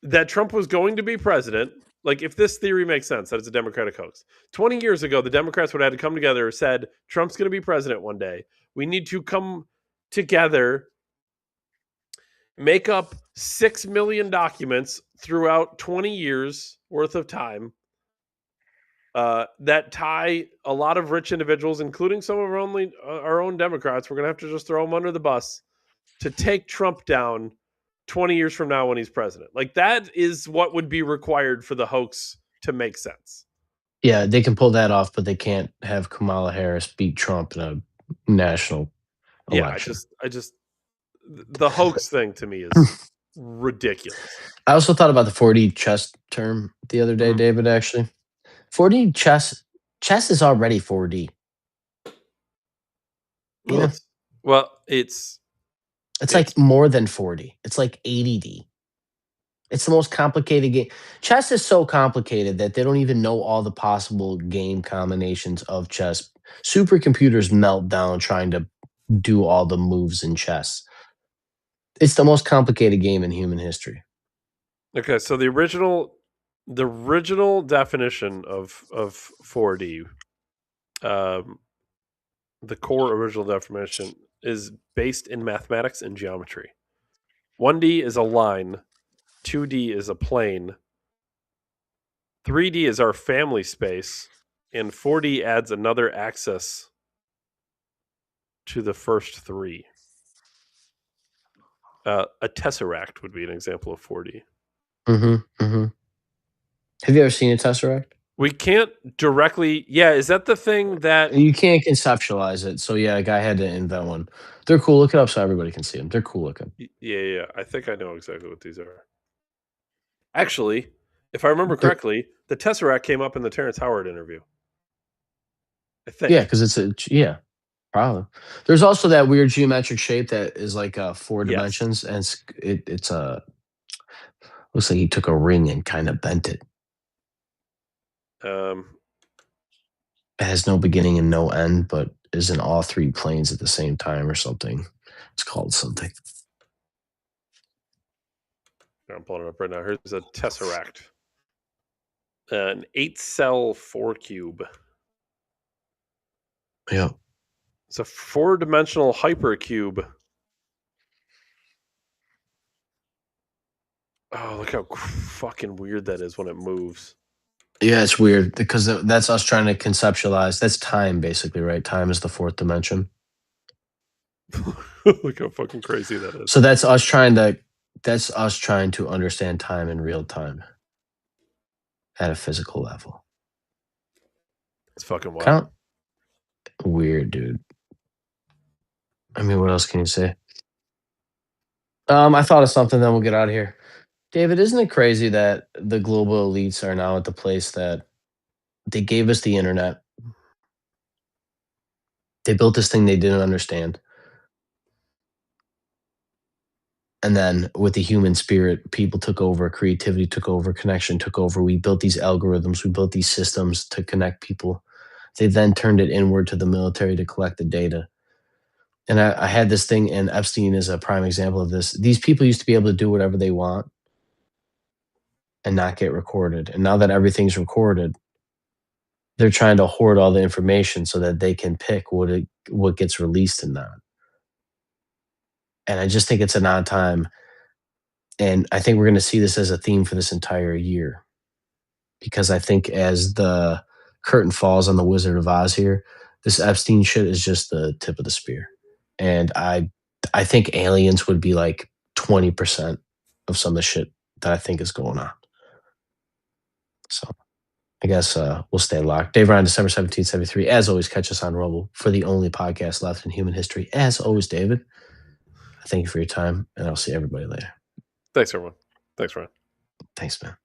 that Trump was going to be president. Like if this theory makes sense, that it's a Democratic hoax. 20 years ago, the Democrats would have had to come together and said, Trump's going to be president one day. We need to come together, make up 6 million documents throughout 20 years worth of time that tie a lot of rich individuals, including some of our own Democrats. We're going to have to just throw them under the bus to take Trump down 20 years from now when he's president. Like that is what would be required for the hoax to make sense. Yeah, they can pull that off, but they can't have Kamala Harris beat Trump in a national election. I just the hoax thing to me is ridiculous. I also thought about the 4D chess term the other day, David, actually. 4D chess is already 4D. It's like more than 4D. It's like 80D. It's the most complicated game. Chess is so complicated that they don't even know all the possible game combinations of chess. Supercomputers melt down trying to do all the moves in chess. It's the most complicated game in human history. Okay, so the original definition of 4D The core original definition is based in mathematics and geometry. 1D is a line, 2D is a plane, 3D is our family space, and 4D adds another axis to the first three. A tesseract would be an example of 4D. Mm-hmm. Mm-hmm. Have you ever seen a tesseract? We can't directly. Yeah, is that the thing that You can't conceptualize it. So yeah, a guy had to invent one. They're cool. Look it up so everybody can see them. They're cool looking. Yeah. I think I know exactly what these are. Actually, if I remember correctly, the tesseract came up in the Terrence Howard interview. I think. Yeah, because probably. There's also that weird geometric shape that is like 4 dimensions, and it's looks like he took a ring and kind of bent it. It has no beginning and no end, but is in all 3 planes at the same time or something. It's called something. I'm pulling it up right now. Here's a tesseract. An 8-cell 4-cube. Yeah. It's a 4-dimensional hypercube. Oh, look how fucking weird that is when it moves. Yeah, it's weird because that's us trying to conceptualize. That's time, basically, right? Time is the 4th dimension. Look how fucking crazy that is. So that's us trying to understand time in real time at a physical level. It's fucking wild. Weird, dude. I mean, what else can you say? I thought of something, then we'll get out of here. David, isn't it crazy that the global elites are now at the place that they gave us the internet? They built this thing they didn't understand. And then with the human spirit, people took over, creativity took over, connection took over. We built these algorithms, we built these systems to connect people. They then turned it inward to the military to collect the data. And I had this thing, and Epstein is a prime example of this. These people used to be able to do whatever they want and not get recorded. And now that everything's recorded, they're trying to hoard all the information so that they can pick what gets released and not. And I just think it's an odd time. And I think we're going to see this as a theme for this entire year. Because I think as the curtain falls on the Wizard of Oz here, this Epstein shit is just the tip of the spear. And I think aliens would be like 20% of some of the shit that I think is going on. So I guess we'll stay locked. Dave Ryan, December 17th, 73. As always, catch us on Rumble for the only podcast left in human history. As always, David, thank you for your time, and I'll see everybody later. Thanks, everyone. Thanks, Ryan. Thanks, man.